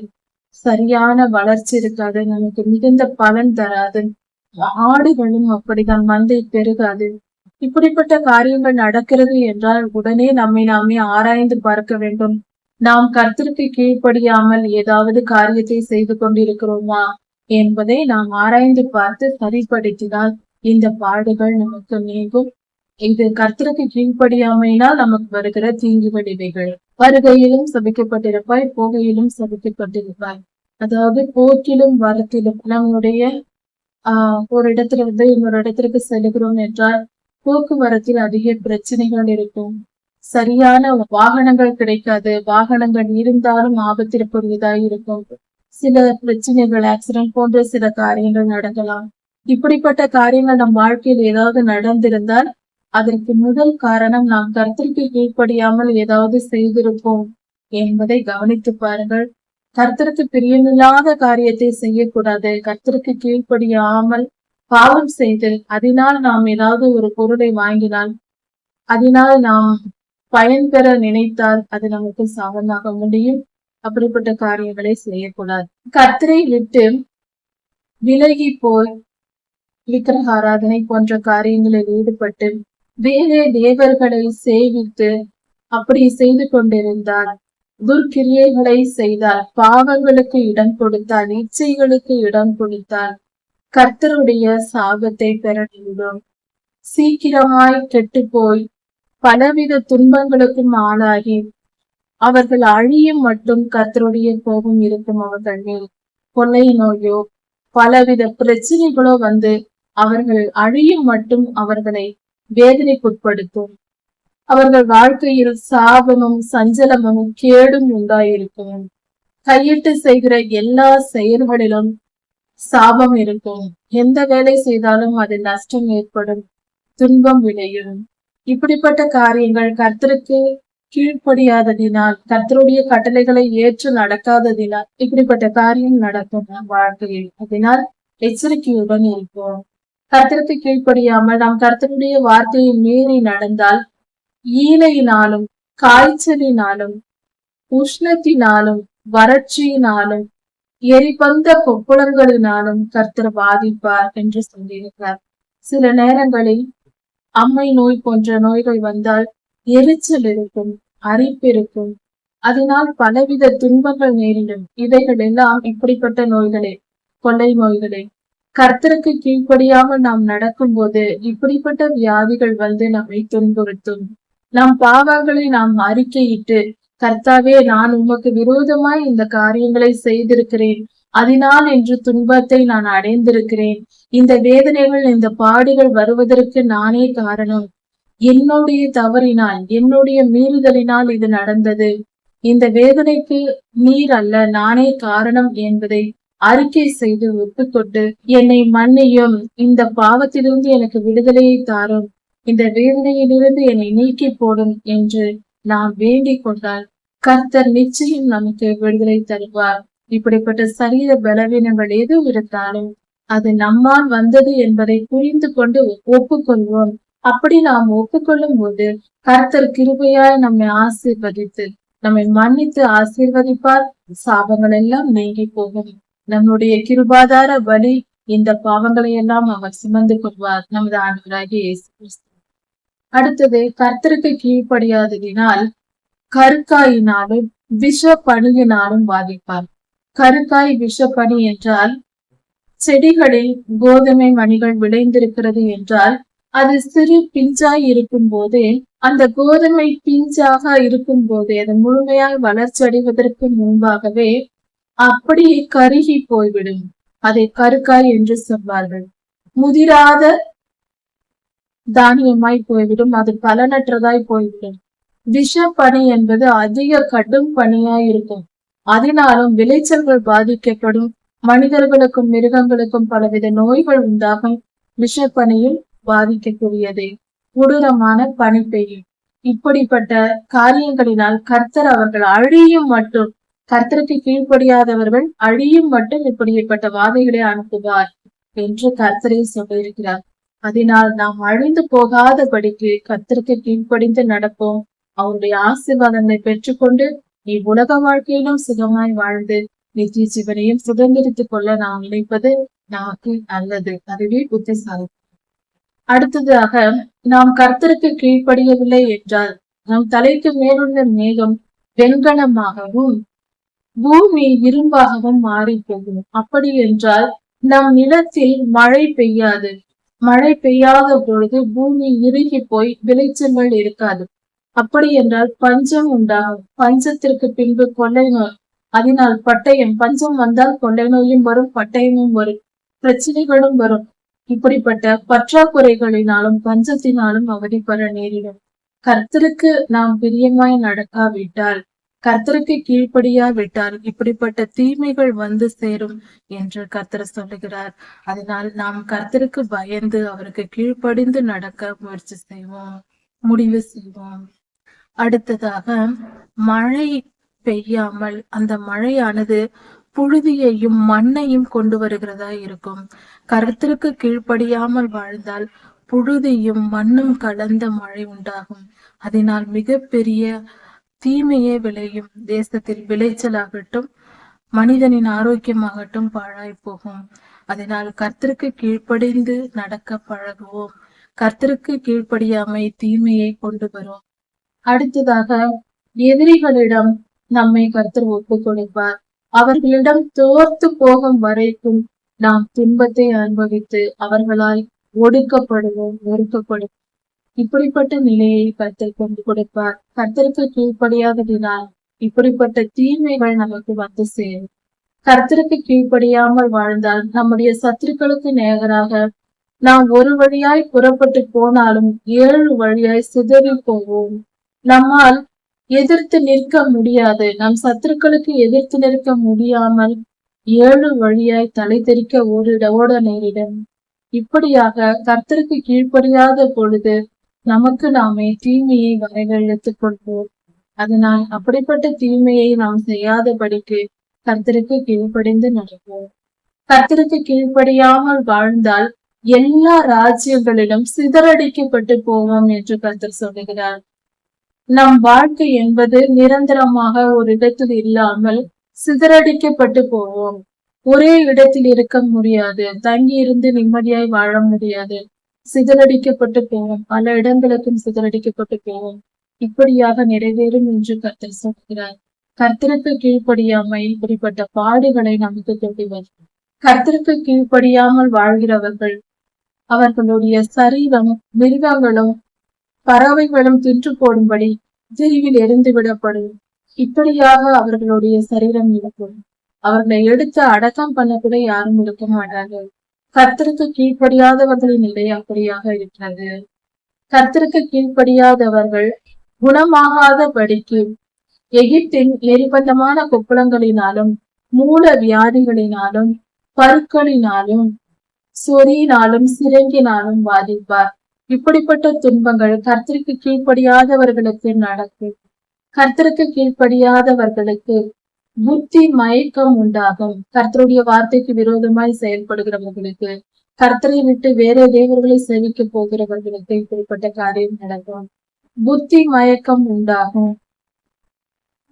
சரியான வளர்ச்சி இருக்காது, நமக்கு மிகுந்த பலன் தராது. ஆடுகளும் அப்படிதான், மந்தை பெருகாது. இப்படிப்பட்ட காரியங்கள் நடக்கிறது என்றால் உடனே நம்மை நாமே ஆராய்ந்து பார்க்க வேண்டும். நாம் கர்த்தருக்கு கீழ்ப்படியாமல் ஏதாவது காரியத்தை செய்து கொண்டிருக்கிறோமா என்பதை நாம் ஆராய்ந்து பார்த்து சரிப்படுத்தினால் இந்த பாடுகள் நமக்கு நீங்கும். இது கர்த்தருக்கு கீழ்ப்படியாமையினால் நமக்கு வருகிற தீங்குகள் இவைகள். வருகையிலும் சபிக்கப்பட்டிருப்பாய், போகையிலும் சபிக்கப்பட்டிருப்பாய். அதாவது போக்கிலும் வரத்திலும் நம்முடைய ஒரு இடத்துல இருந்து இன்னொரு இடத்திற்கு செல்கிறோம் என்றால் போக்குவரத்தில் அதிக பிரச்சனைகள் இருக்கும். சரியான வாகனங்கள் கிடைக்காது, வாகனங்கள் இருந்தாலும் ஆபத்திற்குரியதாய் இருக்கும். சில பிரச்சனைகள், ஆக்சிடென்ட் போன்ற சில காரியங்கள் நடக்கலாம். இப்படிப்பட்ட காரியங்கள் நம் வாழ்க்கையில் ஏதாவது நடந்திருந்தால் அதற்கு முதல் காரணம் நாம் கர்த்தருக்கு கீழ்ப்படியாமல் ஏதாவது செய்திருப்போம் என்பதை கவனித்து பாருங்கள். கர்த்தருக்கு பிரியமில்லாத காரியத்தை செய்யக்கூடாது. கர்த்தருக்கு கீழ்ப்படியாமல் பாவம் செய்து அதனால் நாம் ஏதாவது ஒரு பொருளை வாங்கினால், அதனால் நாம் பயன் பெற நினைத்தால் அது நமக்கு சாபமாக முடியும். அப்படிப்பட்ட காரியங்களை செய்யக்கூடாது. கர்த்தரை விட்டு விலகி போய் விக்கிரக ஆராதனை போன்ற காரியங்களில் ஈடுபட்டு வேறே தேவர்களை சேவித்து அப்படி செய்து கொண்டிருந்தால், துர்க்கிரியைகளை செய்தால், பாவங்களுக்கு இடம் கொடுத்தால், இச்சைகளுக்கு இடம் கொடுத்தால் கர்த்தருடைய சாபத்தை பெற வேண்டும். சீக்கிரமாய் கெட்டு போய் பலவித துன்பங்களுக்கும் ஆளாகி அவர்கள் அழியும் மட்டும் கர்த்தருடைய கோபம் இருக்கும் அவர்கள் மேல். கொள்ளை நோயோ பலவித பிரச்சனைகளோ வந்து அவர்கள் அழியும் மட்டும் அவர்களை வேதனைக்குட்படுத்தும். அவர்கள் வாழ்க்கையில் சாபமும் சஞ்சலமும் கேடும் உண்டாயிருக்கும். கையிட்டு செய்கிற எல்லா செயல்களிலும் சாபம் இருக்கும். எந்த வேலை செய்தாலும் அதில் நஷ்டம் ஏற்படும், துன்பம் விளையும். இப்படிப்பட்ட காரியங்கள் கர்த்தருக்கு கீழ்ப்படியாததினால், கர்த்தருடைய கட்டளைகளை ஏற்று நடக்காததினால் இப்படிப்பட்ட காரியம் நடக்கும் வாழ்க்கையில். அதனால் எச்சரிக்கையுடன் இருப்போம். கர்த்தருக்கு கீழ்ப்படியாமல் நாம் கர்த்தருடைய வார்த்தையை மீறி நடந்தால் ஈழையினாலும், காய்ச்சலினாலும், உஷ்ணத்தினாலும், வறட்சியினாலும், எரிபந்த கொப்புளங்களினாலும் கர்த்தர் பாதிப்பார் என்று சொல்லியிருக்கிறார். சில நேரங்களில் அம்மை நோய் போன்ற நோய்கள் வந்தால் எரிச்சல் இருக்கும், அரிப்பு இருக்கும். அதனால் பலவித துன்பங்கள் நேரிடும். இவைகள் எல்லாம் இப்படிப்பட்ட நோய்களே, கொள்ளை நோய்களே. கர்த்தருக்கு கீழ்ப்படியாமல் நாம் நடக்கும் போது இப்படிப்பட்ட வியாதிகள் வந்து நம்மை துன்புறுத்தும். நம் பாவங்களை நாம் அறிக்கையிட்டு, கர்த்தாவே, நான் உமக்கு விரோதமாய் இந்த காரியங்களை செய்திருக்கிறேன், அதனால் என்று துன்பத்தை நான் அடைந்திருக்கிறேன். இந்த வேதனைகள், இந்த பாடுகள் வருவதற்கு நானே காரணம். என்னுடைய தவறினால், என்னுடைய மீறுதலினால் இது நடந்தது. இந்த வேதனைக்கு நீர் அல்ல, நானே காரணம் என்பதை அறிக்கை செய்து ஒப்புக்கொண்டு, என்னை மன்னியும், இந்த பாவத்திலிருந்து எனக்கு விடுதலையை தாரும், இந்த வேதனையிலிருந்து என்னை நீக்கி போடும் என்று நாம் வேண்டிக் கொண்டால் கர்த்தர் நிச்சயம் நமக்கு விடுதலை தருவார். இப்படிப்பட்ட சரீர பலவீனங்கள் எது இருந்தாலும் அது நம்மால் வந்தது என்பதை புரிந்து கொண்டு ஒப்புக்கொள்வோம். அப்படி நாம் ஒப்புக்கொள்ளும் போது கர்த்தர் கிருபையாய் நம்மை ஆசீர்வதித்து, நம்மை மன்னித்து ஆசீர்வதிப்பார். சாபங்கள் எல்லாம் நீங்கி போகும். நம்முடைய கிருபாதார வழி இந்த பாவங்களை எல்லாம் அவர் சுமந்து கொள்வார், நமது ஆண்டவராகிய இயேசு கிறிஸ்து. அடுத்தது, கர்த்தருக்கு கீழ்ப்படியாததினால் கருக்காயினாலும் விஷ பணியினாலும் பாதிப்பார். கருக்காய் விஷப்பணி என்றால், செடிகளில் கோதுமை மணிகள் விளைந்திருக்கிறது என்றால் அது சிறு பிஞ்சாய் இருக்கும் போதே, அந்த கோதுமை பிஞ்சாக இருக்கும் போதே, அது முழுமையாய் வளர்ச்சி அடைவதற்கு முன்பாகவே அப்படியே கருகி போய்விடும். அதை கருக்காய் என்று சொல்வார்கள். முதிராத தானியமாய் போய்விடும், அது பலனற்றதாய் போய்விடும். விஷ பனி என்பது அதிக கடும் பனியாய் இருக்கும். அதனாலும் விளைச்சல்கள் பாதிக்கப்படும். மனிதர்களுக்கும் மிருகங்களுக்கும் பலவித நோய்கள் உண்டாகும். விஷப்பனியில் பாதிக்கக்கூடியதே கொடூரமான பனி பெய்யும். இப்படிப்பட்ட காரியங்களினால் கர்த்தர் அவர்கள் அழியும் மட்டும் கர்த்தருக்கு கீழ்ப்படியாதவர்கள் அழியும் மட்டும் இப்படிப்பட்ட வாதைகளை அனுப்புவார் என்று கர்த்தரை சொல்லியிருக்கிறார். அதனால் நாம் அழிந்து போகாதபடிக்கு கர்த்தருக்கு கீழ்ப்படிந்து நடப்போம். அவருடைய ஆசீர்வாதங்களை பெற்றுக்கொண்டு இவ்வுலக வாழ்க்கையிலும் சுகமாய் வாழ்ந்து நித்திய ஜீவனையும் சுதந்திரித்துக் கொள்ள நாம் நினைப்பது நமக்கு நல்லது. அதுவே புத்திசாலி. அடுத்ததாக, நாம் கர்த்தருக்கு கீழ்ப்படியவில்லை என்றால் நம் தலைக்கு மேலுள்ள மேகம் வெண்கலமாகவும் பூமி இரும்பாகவும் மாறி போகும். அப்படி என்றால் நம் நிலத்தில் மழை பெய்யாது. மழை பெய்யாத பொழுது பூமி இறுகி போய் விளைச்சல்கள் இருக்காது. அப்படி என்றால் பஞ்சம் உண்டாகும். பஞ்சத்திற்கு பின்பு கொள்ளை நோய். அதனால் பட்டயம், பஞ்சம் வந்தால் கொள்ளை நோயும் வரும், பட்டயமும் வரும், பிரச்சனைகளும் வரும். இப்படிப்பட்ட பற்றாக்குறைகளினாலும் பஞ்சத்தினாலும் அவதிப்பட நேரிடும். கர்த்தருக்கு நாம் பிரியமாய் நடக்காவிட்டால், கர்த்தருக்கு கீழ்ப்படியாவிட்டால் இப்படிப்பட்ட தீமைகள் வந்து சேரும் என்று கர்த்தர் சொல்லுகிறார். அதனால் நாம் கர்த்தருக்கு பயந்து அவருக்கு கீழ்ப்படிந்து நடக்க முயற்சி செய்வோம், முடிவு செய்வோம். அடுத்ததாக, மழை பெய்யாமல் அந்த மழையானது புழுதியையும் மண்ணையும் கொண்டு வருகிறதா இருக்கும். கர்த்தருக்கு கீழ்ப்படியாமல் வாழ்ந்தால் புழுதியும் மண்ணும் கலந்த மழை உண்டாகும். அதனால் மிகப்பெரிய தீமையே விளையும். தேசத்தில் விளைச்சலாகட்டும், மனிதனின் ஆரோக்கியமாகட்டும் பாழாய் போகும். அதனால் கர்த்தருக்கு கீழ்ப்படிந்து நடக்க பழகுவோம். கர்த்தருக்கு கீழ்ப்படியாமை தீமையை கொண்டு வரும். அடுத்ததாக, எதிரிகளிடம் நம்மை கர்த்தர் ஒப்புக் கொடுப்பார். அவர்களிடம் தோர்த்து போகும் வரைக்கும் நாம் துன்பத்தை அனுபவித்து அவர்களால் ஒடுக்கப்படுவோம், ஒடுக்கப்படுவோம். இப்படிப்பட்ட நிலையை கர்த்தர் கொண்டு கொடுப்பார். கர்த்தருக்கு கீழ்ப்படியாததினால் இப்படிப்பட்ட தீமைகள் நமக்கு வந்து சேரும். கர்த்தருக்கு கீழ்ப்படியாமல் வாழ்ந்தால் நம்முடைய சத்துருக்களுக்கு நேராக நாம் ஒரு வழியாய் புறப்பட்டு போனாலும் 7 வழியாய் சிதறி போவோம். நம்மால் எதிர்த்து நிற்க முடியாது. நம் சத்துருக்களுக்கு எதிர்த்து நிற்க முடியாமல் 7 வழியாய் தலை தெறிக்க ஓட நேரிடும். இப்படியாக கர்த்தருக்கு கீழ்ப்படியாத பொழுது நமக்கு நாமே தீமையை வரவழைத்துக் கொள்வோம். அதனால் அப்படிப்பட்ட தீமையை நாம் செய்யாதபடிக்கு கர்த்தருக்கு கீழ்ப்படிந்து நடப்போம். கர்த்தருக்கு கீழ்ப்படியாமல் வாழ்ந்தால் எல்லா ராஜ்யங்களிலும் சிதறடிக்கப்பட்டு போவோம் என்று கர்த்தர் சொல்லுகிறார். நம் வாழ்க்கை என்பது நிரந்தரமாக ஒரு இடத்தில் இல்லாமல் சிதறடிக்கப்பட்டு போவோம். ஒரே இடத்தில் இருக்க முடியாது. தங்கி இருந்து நிம்மதியாய் வாழ முடியாது. சிதறடிக்கப்பட்டு போவோம். பல இடங்களுக்கும் சிதறடிக்கப்பட்டு போவோம். இப்படியாக நிறைவேறும் என்று கர்த்தர் சொல்கிறார். கர்த்தருக்கு கீழ்ப்படியாமை இப்படிப்பட்ட பாடுகளை நமக்கு கொண்டு வரும். கர்த்தருக்கு கீழ்ப்படியாமல் வாழ்கிறவர்கள் அவர்களுடைய சரீரம் மிருகங்களும் பறவைகளும் தின்று போடும்படி தீவில் எரிந்து விடப்படும். இப்படியாக அவர்களுடைய சரீரம் இருக்கும். அவர்களை எடுத்து அடக்கம் பண்ண கூட யாரும் இருக்க மாட்டார்கள். கர்த்தருக்கு கீழ்ப்படியாதவர்களின் நிலை அப்படியாக இருக்கிறது. கர்த்தருக்கு கீழ்ப்படியாதவர்கள் குணமாகாதபடிக்கு எகிப்தின் எரிபந்தமான கொப்புளங்களினாலும் மூல வியாதிகளினாலும் பருக்களினாலும் சொறியினாலும் சிறங்கினாலும் பாதிப்பார். இப்படிப்பட்ட துன்பங்கள் கர்த்தருக்கு கீழ்ப்படியாதவர்களுக்கு நடக்கும். கர்த்தருக்கு கீழ்ப்படியாதவர்களுக்கு புத்தி மயக்கம் உண்டாகும். கர்த்தருடைய வார்த்தைக்கு விரோதமாய் செயல்படுகிறவர்களுக்கு, கர்த்தரை விட்டு வேற தேவர்களை சேவிக்க போகிறவர்களுக்கு இப்படிப்பட்ட காரியம் நடக்கும். புத்தி மயக்கம் உண்டாகும்.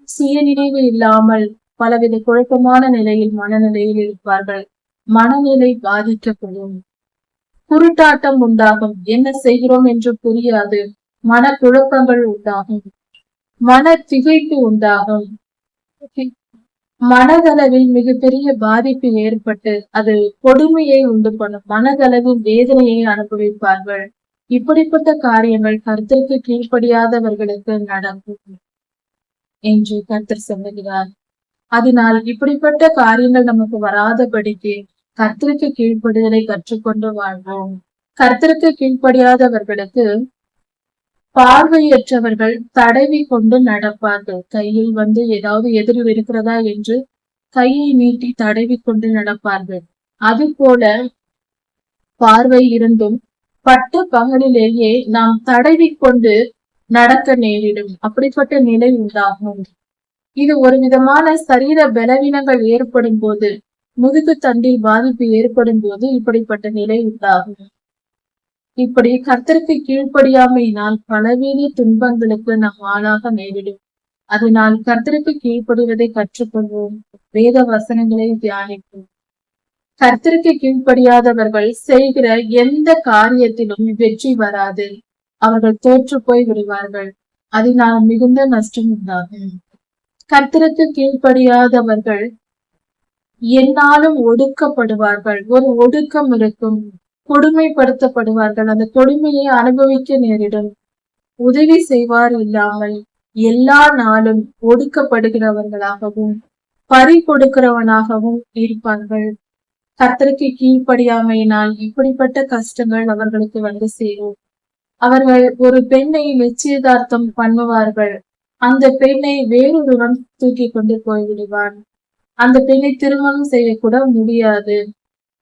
சுயநினைவு இல்லாமல் பலவித குழப்பமான நிலையில் மனநிலையில் இருப்பார்கள். மனநிலை பாதிக்கப்படும். குருட்டாட்டம் உண்டாகும். என்ன செய்கிறோம் என்று புரியாது. மன குழப்பங்கள் உண்டாகும். மன திகைப்பு உண்டாகும். மனதளவில் மிகப்பெரிய பாதிப்பு ஏற்பட்டு அது கொடுமையை உண்டு பண்ணும். மனதளவில் வேதனையை அனுபவிப்பார்கள். இப்படிப்பட்ட காரியங்கள் கர்த்தருக்கு கீழ்ப்படியாதவர்களுக்கு நடக்கும் என்று கர்த்தர் சொல்லுகிறார். அதனால் இப்படிப்பட்ட காரியங்கள் நமக்கு வராதபடிக்கு கர்த்தருக்கு கீழ்ப்படிதலை கற்றுக்கொண்டு வாழ்வோம். கர்த்தருக்கு கீழ்ப்படியாதவர்களுக்கு பார்வையற்றவர்கள் தடவி கொண்டு நடப்பார்கள். கையில் ஏதாவது எதிரில் இருக்கிறதா என்று கையை நீட்டி தடவி கொண்டு நடப்பார்கள். அது போல பார்வை இருந்தும் பட்ட பகலிலேயே நாம் தடவி கொண்டு நடக்க நேரிடும். அப்படிப்பட்ட நிலை உண்டாகும். இது ஒரு விதமான சரீர பலவீனங்கள் ஏற்படும் போது, முதுகு தண்டில் பாதிப்பு ஏற்படும் போது இப்படிப்பட்ட நிலை உண்டாகும். இப்படி கர்த்தருக்கு கீழ்ப்படியாமையினால் பலவீன துன்பங்களுக்கு நாம் ஆளாக நேரிடும். அதனால் கர்த்தருக்கு கீழ்ப்படிவதை கற்றுக்கொள்வோம். வேத வசனங்களை தியானிப்போம். கர்த்தருக்கு கீழ்ப்படியாதவர்கள் செய்கிற எந்த காரியத்திலும் வெற்றி வராது. அவர்கள் தோற்று போய் விடுவார்கள். அதனால் மிகுந்த நஷ்டம் உண்டாகும். கர்த்தருக்கு கீழ்ப்படியாதவர்கள் எந்நாளும் ஒடுக்கப்படுவார்கள். ஒரு ஒடுக்கம் இருக்கும். கொடுமைப்படுத்தப்படுவார்கள். அந்த கொடுமையை அனுபவிக்க நேரிடும். உதவி செய்வார் இல்லாமல் எல்லா நாளும் ஒடுக்கப்படுகிறவர்களாகவும் பறி கொடுக்கிறவனாகவும் இருப்பார்கள். கர்த்தருக்கு கீழ்ப்படியாமையினால் இப்படிப்பட்ட கஷ்டங்கள் அவர்களுக்கு வந்து சேரும். அவர்கள் ஒரு பெண்ணை நிச்சயதார்த்தம் பண்ணுவார்கள். அந்த பெண்ணை வேறொருவன் தூக்கி கொண்டு போய்விடுவான். அந்த பெண்ணை திருமணம் செய்யக்கூட முடியாது.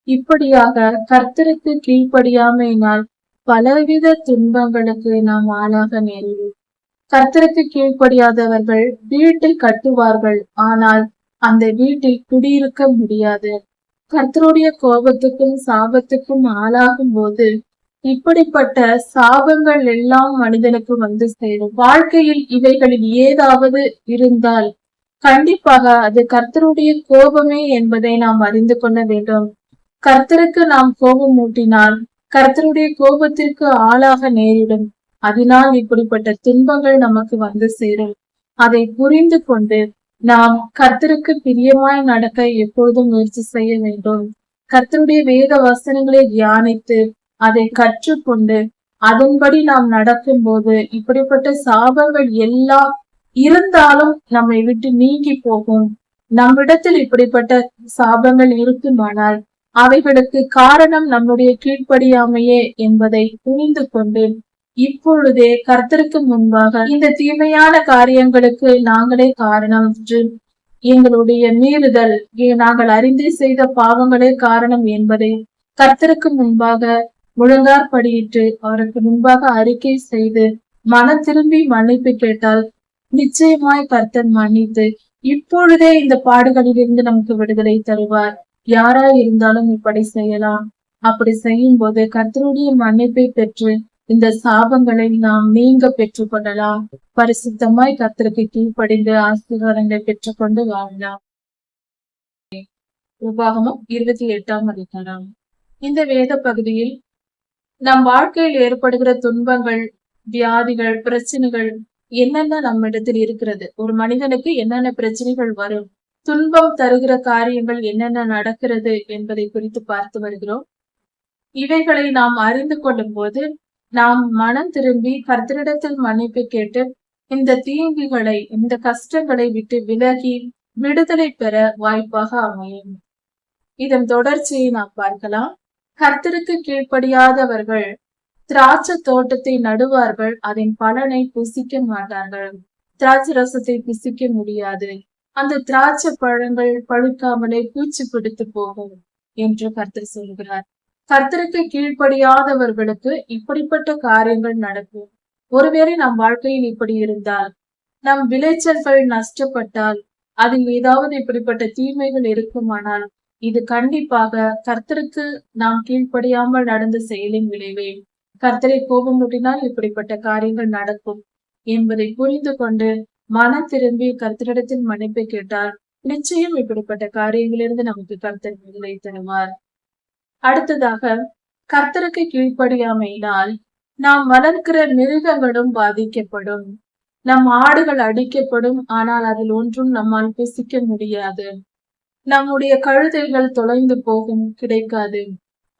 இப்படியாக கர்த்தருக்கு கீழ்ப்படியாமையினால் பலவித துன்பங்களுக்கு நாம் ஆளாக நேரிடும். கர்த்தருக்கு கீழ்ப்படியாதவர்கள் வீட்டை கட்டுவார்கள், ஆனால் அந்த வீட்டில் குடியிருக்க முடியாது. கர்த்தருடைய கோபத்துக்கும் சாபத்துக்கும் ஆளாகும் போது இப்படிப்பட்ட சாபங்கள் எல்லாம் மனிதனுக்கு வந்து சேரும். வாழ்க்கையில் இவைகளில் ஏதாவது இருந்தால் கண்டிப்பாக அது கர்த்தருடைய கோபமே என்பதை நாம் அறிந்து கொள்ள வேண்டும். கர்த்தருக்கு நாம் கோபம் மூட்டினால் கர்த்தருடைய கோபத்திற்கு ஆளாக நேரிடும். அதனால் இப்படிப்பட்ட துன்பங்கள் நமக்கு வந்து சேரும். அதை புரிந்து கொண்டு நாம் கர்த்தருக்கு பிரியமாய் நடக்க எப்பொழுதும் முயற்சி செய்ய வேண்டும். கர்த்தருடைய வேத வசனங்களை தியானித்து அதை கற்றுக்கொண்டு அதன்படி நாம் நடக்கும் போது இப்படிப்பட்ட சாபங்கள் எல்லாம் இருந்தாலும் நம்மை விட்டு நீங்கி போகும். நம்மிடத்தில் இப்படிப்பட்ட சாபங்கள் இருக்குமானால் அவைகளுக்கு காரணம் நம்முடைய கீழ்ப்படியாமையே என்பதை புரிந்து கொண்டு இப்பொழுதே கர்த்தருக்கு முன்பாக இந்த தீமையான காரியங்களுக்கு நாங்களே காரணம் என்று, எங்களுடைய மீறுதல், நாங்கள் அறிந்தே செய்த பாவங்களே காரணம் என்பதை கர்த்தருக்கு முன்பாக முழங்காற்படியிட்டு அவருக்கு முன்பாக அறிக்கை செய்து மன திரும்பி மன்னிப்பு கேட்டால் நிச்சயமாய் கர்த்தர் மன்னித்து இப்பொழுதே இந்த பாடுகளிலிருந்து நமக்கு விடுதலை தருவார். யாராய் இருந்தாலும் இப்படி செய்யலாம். அப்படி செய்யும் போது கர்த்தருடைய மன்னிப்பை பெற்று இந்த சாபங்களை நாம் நீங்க பெற்றுக் கொள்ளலாம். பரிசுத்தமாய் கர்த்தருக்கு கீழ்ப்படிந்து ஆசீர்வாதங்களை பெற்றுக்கொண்டு வாழலாம். உபாகமம் 28ஆம் அதிகாரம். இந்த வேத பகுதியில் நம் வாழ்க்கையில் ஏற்படுகிற துன்பங்கள், வியாதிகள், பிரச்சனைகள் என்னென்ன நம்மிடத்தில் இருக்கிறது, ஒரு மனிதனுக்கு என்னென்ன பிரச்சனைகள் வரும், துன்பம் தருகிற காரியங்கள் என்னென்ன நடக்கிறது என்பதை குறித்து பார்த்து வருகிறோம். இவைகளை நாம் அறிந்து கொள்ளும் போது நாம் மனம் திரும்பி கர்த்தரிடத்தில் மன்னிப்பு கேட்டு இந்த தீங்குகளை, இந்த கஷ்டங்களை விட்டு விலகி விடுதலை பெற வாய்ப்பாக அமையும். இதன் தொடர்ச்சியை நாம் பார்க்கலாம். கர்த்தருக்கு கீழ்ப்படியாதவர்கள் திராட்சை தோட்டத்தை நடுவார்கள், அதன் பலனை புசிக்க மாட்டார்கள். திராட்சை ரசத்தை புசிக்க முடியாது. அந்த திராட்சை பழங்கள் பழுக்காமலே பூச்சி பிடித்து போகும் என்று கர்த்தர் சொல்கிறார். கர்த்தருக்கு கீழ்ப்படியாதவர்களுக்கு இப்படிப்பட்ட காரியங்கள் நடக்கும். ஒருவேளை நம் வாழ்க்கையில் இப்படி இருந்தால், நம் விளைச்சல்கள் நஷ்டப்பட்டால், அதில் ஏதாவது இப்படிப்பட்ட தீமைகள் இருக்குமானால் இது கண்டிப்பாக கர்த்தருக்கு நாம் கீழ்ப்படியாமல் நடந்த செயலின் விளைவே. கர்த்தரை கோபமூட்டினால் இப்படிப்பட்ட காரியங்கள் நடக்கும் என்பதை புரிந்து கொண்டு மனம் திரும்பி கர்த்தரிடத்தில் மன்னிப்பை கேட்டால் நிச்சயம் இப்படிப்பட்ட காரியங்களிலிருந்து நமக்கு கர்த்தர் விடுதலை தருவார். அடுத்ததாக, கர்த்தருக்கு கீழ்ப்படியாமையினால் நாம் வளர்க்கிற மிருகங்களும் பாதிக்கப்படும். நம் ஆடுகள் அடிக்கப்படும், ஆனால் அதில் ஒன்றும் நம்மால் புசிக்க முடியாது. நம்முடைய கழுதைகள் தொலைந்து போகும், கிடைக்காது.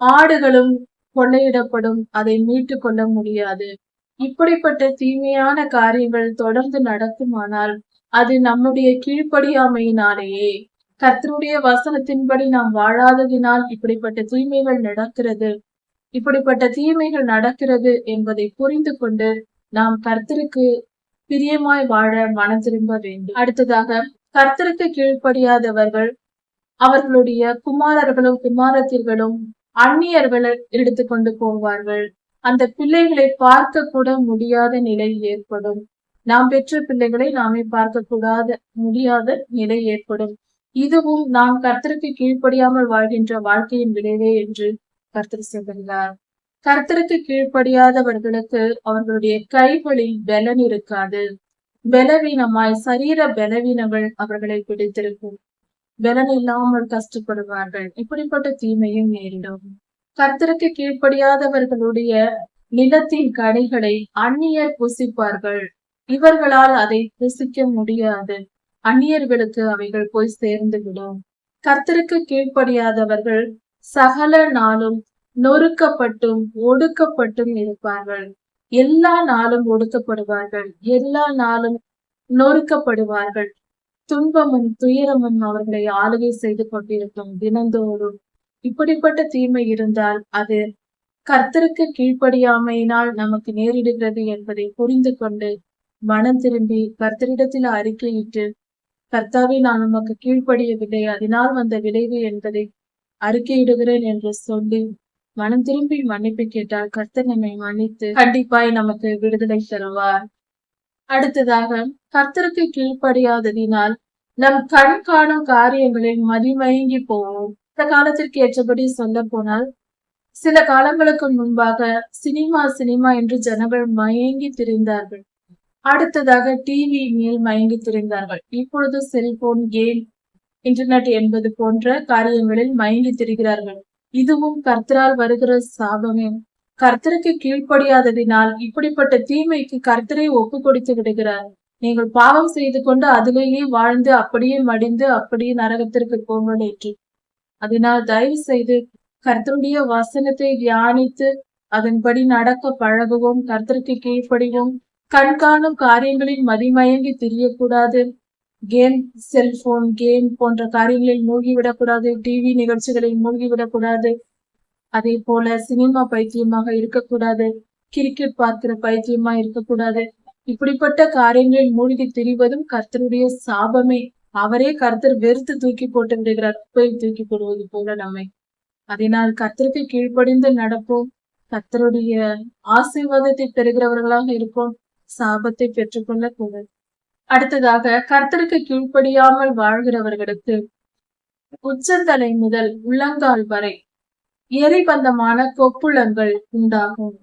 ஆடுகளும் கொள்ளையிடப்படும், அதை மீட்டு கொள்ள முடியாது. இப்படிப்பட்ட தீமையான காரியங்கள் தொடர்ந்து நடக்குமானால் அது நம்முடைய கீழ்ப்படியாமையினாலேயே, கர்த்தருடைய வசனத்தின்படி நாம் வாழாததினால் இப்படிப்பட்ட தீமைகள் நடக்கிறது. இப்படிப்பட்ட தீமைகள் நடக்கிறது என்பதை புரிந்து கொண்டு நாம் கர்த்தருக்கு பிரியமாய் வாழ மனம் திரும்ப வேண்டும். அடுத்ததாக, கர்த்தருக்கு கீழ்ப்படியாதவர்கள் அவர்களுடைய குமாரர்களும் குமாரத்திகளும் அந்நியர்களை எடுத்துக்கொண்டு போவார்கள். அந்த பிள்ளைகளை பார்க்க கூட முடியாத நிலை ஏற்படும். நாம் பெற்ற பிள்ளைகளை நாமே பார்க்க முடியாத நிலை ஏற்படும். இதுவும் நாம் கர்த்தருக்கு கீழ்ப்படியாமல் வாழ்கின்ற வாழ்க்கையின் விளைவே என்று கர்த்தர் சொல்கிறார். கர்த்தருக்கு கீழ்ப்படியாதவர்களுக்கு அவர்களுடைய கைகளில் பலன் இருக்காது. பலவீனமாய் சரீர பலவீனங்கள் அவர்களை பிடித்திருக்கும். பலன் இல்லாமல் கஷ்டப்படுவார்கள். இப்படிப்பட்ட தீமையும் நேரிடும். கர்த்தருக்கு கீழ்ப்படியாதவர்களுடைய நிலத்தின் கனிகளை அந்நியர் புசிப்பார்கள். இவர்களால் அதை புசிக்க முடியாது. அந்நியர்களுக்கு அவைகள் போய் சேர்ந்து விடும். கர்த்தருக்கு கீழ்ப்படியாதவர்கள் சகல நாளும் நொறுக்கப்பட்டும் ஒடுக்கப்பட்டும் இருப்பார்கள். எல்லா நாளும் ஒடுக்கப்படுவார்கள். எல்லா நாளும் நொறுக்கப்படுவார்கள். துன்பமும் துயரமும் அவர்களை ஆளுகை செய்து கொண்டிருக்கும் தினந்தோறும். இப்படிப்பட்ட தீமை இருந்தால் அது கர்த்தருக்கு கீழ்ப்படியாமையினால் நமக்கு நேரிடுகிறது என்பதை புரிந்து கொண்டு மனம் திரும்பி கர்த்தரிடத்தில் அறிக்கையிட்டு, கர்த்தாவே, நான் உமக்கு கீழ்ப்படியவில்லை, அதனால் வந்த விளைவு என்பதை அறிக்கையிடுகிறேன் என்று சொல்லி மனம் திரும்பி மன்னிப்பு கேட்டால் கர்த்தர் நம்மை மன்னித்து கண்டிப்பாய் நமக்கு விடுதலை தருவார். அடுத்ததாக, கர்த்தருக்கு கீழ்ப்படியாததினால் நம் கண் காணும் காரியங்களில் மதிமயங்கி போவோம். இந்த காலத்திற்கு ஏற்றபடி சொல்ல போனால், சில காலங்களுக்கு முன்பாக சினிமா என்று ஜனங்கள் மயங்கி திரிந்தார்கள். அடுத்ததாக டிவி மேல் மயங்கி திரிந்தார்கள். இப்பொழுது செல்போன், கேம், இன்டர்நெட் என்பது போன்ற காரியங்களில் மயங்கி திரிகிறார்கள். இதுவும் கர்த்தரால் வருகிற சாபமே. கர்த்தருக்கு கீழ்ப்படியாததினால் இப்படிப்பட்ட தீமைக்கு கர்த்தரை ஒப்பு கொடுத்து விடுகிறார். நீங்கள் பாவம் செய்து கொண்டு அதிலேயே வாழ்ந்து அப்படியே மடிந்து அப்படியே நரகத்திற்கு போங்கள் என்று. அதனால் தயவு செய்து கர்த்தருடைய வசனத்தை தியானித்து அதன்படி நடக்க பழகுவோம். கர்த்தருக்கு கீழ்ப்படிவோம். கண்காணும் காரியங்களில் மதிமயங்கி திரியக்கூடாது. செல்போன், கேம் போன்ற காரியங்களில் மூழ்கிவிடக்கூடாது. டிவி நிகழ்ச்சிகளில் மூழ்கிவிடக்கூடாது. அதே போல சினிமா பைத்தியமாக இருக்கக்கூடாது. கிரிக்கெட் பார்க்கிற பைத்தியமா இருக்கக்கூடாது. இப்படிப்பட்ட காரியங்களில் மூழ்கி திரிவதும் கர்த்தருடைய சாபமே. அவரே கர்த்தர் வெறுத்து தூக்கி போட்டு விடுகிறார், குப்பையை தூக்கி போடுவது போல நம்மை. அதனால் கர்த்தருக்கு கீழ்ப்படிந்து நடப்போம். கர்த்தருடைய ஆசீர்வாதத்தை பெறுகிறவர்களாக இருப்போம். சாபத்தை பெற்றுக்கொள்ள கூடாது. அடுத்ததாக, கர்த்தருக்கு கீழ்ப்படியாமல் வாழ்கிறவர்களுக்கு உச்சந்தலை முதல் உள்ளங்கால் வரை எரிபந்தமான கொப்புளங்கள் உண்டாகும்.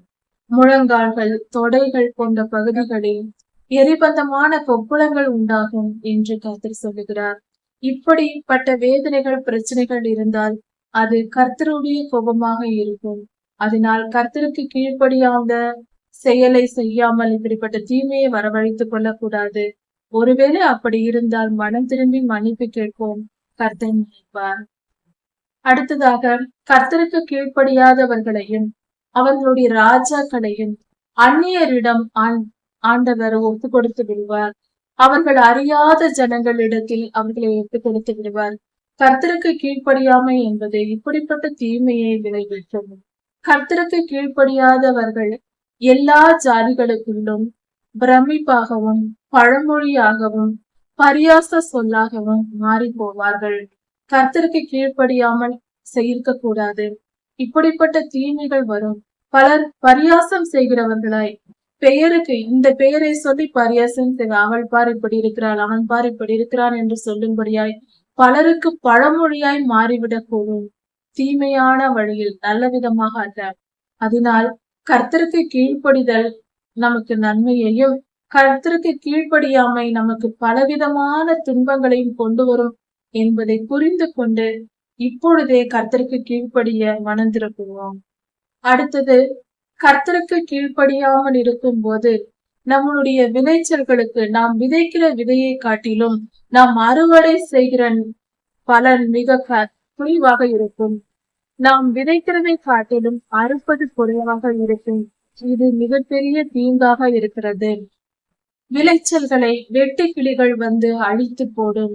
முழங்கால்கள், தொடைகள் போன்ற பகுதிகளில் எரிபந்தமான கொப்புளங்கள் உண்டாகும் என்று கர்த்தர் சொல்லுகிறார். இப்படிப்பட்ட வேதனைகள், பிரச்சனைகள் இருந்தால் அது கர்த்தருடைய கோபமாக இருக்கும். அதனால் கர்த்தருக்கு கீழ்ப்படியாத செயலை செய்யாமல் இப்படிப்பட்ட தீமையை வரவழைத்துக் கொள்ளக்கூடாது. ஒருவேளை அப்படி இருந்தால் மனம் திரும்பி மன்னிப்பு கேட்போம். கர்த்தர் மன்னிப்பார். அடுத்ததாக, கர்த்தருக்கு கீழ்ப்படியாதவர்களையும் அவர்களுடைய ராஜாக்களையும் அந்நியரிடம் ஆண்டவர் ஒப்பு கொடுத்து விடுவார். அவர்கள் அறியாத ஜனங்களிடத்தில் அவர்களை ஒப்பு கொடுத்து விடுவார். கர்த்தருக்கு கீழ்ப்படியாமை என்பது இப்படிப்பட்ட தீமையை விளைவிக்கும். கர்த்தருக்கு கீழ்ப்படியாதவர்கள் எல்லா ஜாதிகளுக்குள்ளும் பிரமிப்பாகவும் பழமொழியாகவும் பரியாச சொல்லாகவும் மாறி போவார்கள். கர்த்தருக்கு கீழ்ப்படியாமல் செய்ய கூடாது. இப்படிப்பட்ட தீமைகள் வரும். பலர் பரியாசம் செய்கிறவர்களாய் பெயருக்கு இந்த பெயரை சொல்லி பரியாசம் அவள் பார் இப்படி இருக்கிறாள், அவன் பார் இப்படி இருக்கிறான் என்று சொல்லும்படியாய் பலருக்கு பழமொழியாய் மாறிவிடக் கூடும். தீமையான வழியில், நல்ல விதமாக அல்ல. அதனால் கர்த்தருக்கு கீழ்ப்படிதல் நமக்கு நன்மையையும், கர்த்தருக்கு கீழ்ப்படியாமை நமக்கு பலவிதமான துன்பங்களையும் கொண்டு வரும் என்பதை புரிந்து கொண்டு இப்பொழுதே கர்த்தருக்கு கீழ்ப்படிய மனம் திருப்புவோம். அடுத்தது, கர்த்தருக்கு கீழ்ப்படியாமல் இருக்கும் போது நம்மளுடைய விளைச்சல்களுக்கு, நாம் விதைக்கிற விதையை காட்டிலும் நாம் அறுவடை செய்கிற பலன் மிக குறைவாக இருக்கும். நாம் விதைக்கிறதை காட்டிலும் அறுப்பது குறைவாக இருக்கும். இது மிகப்பெரிய தீங்காக இருக்கிறது. விளைச்சல்களை வெட்டு கிளிகள் வந்து அழித்து போடும்.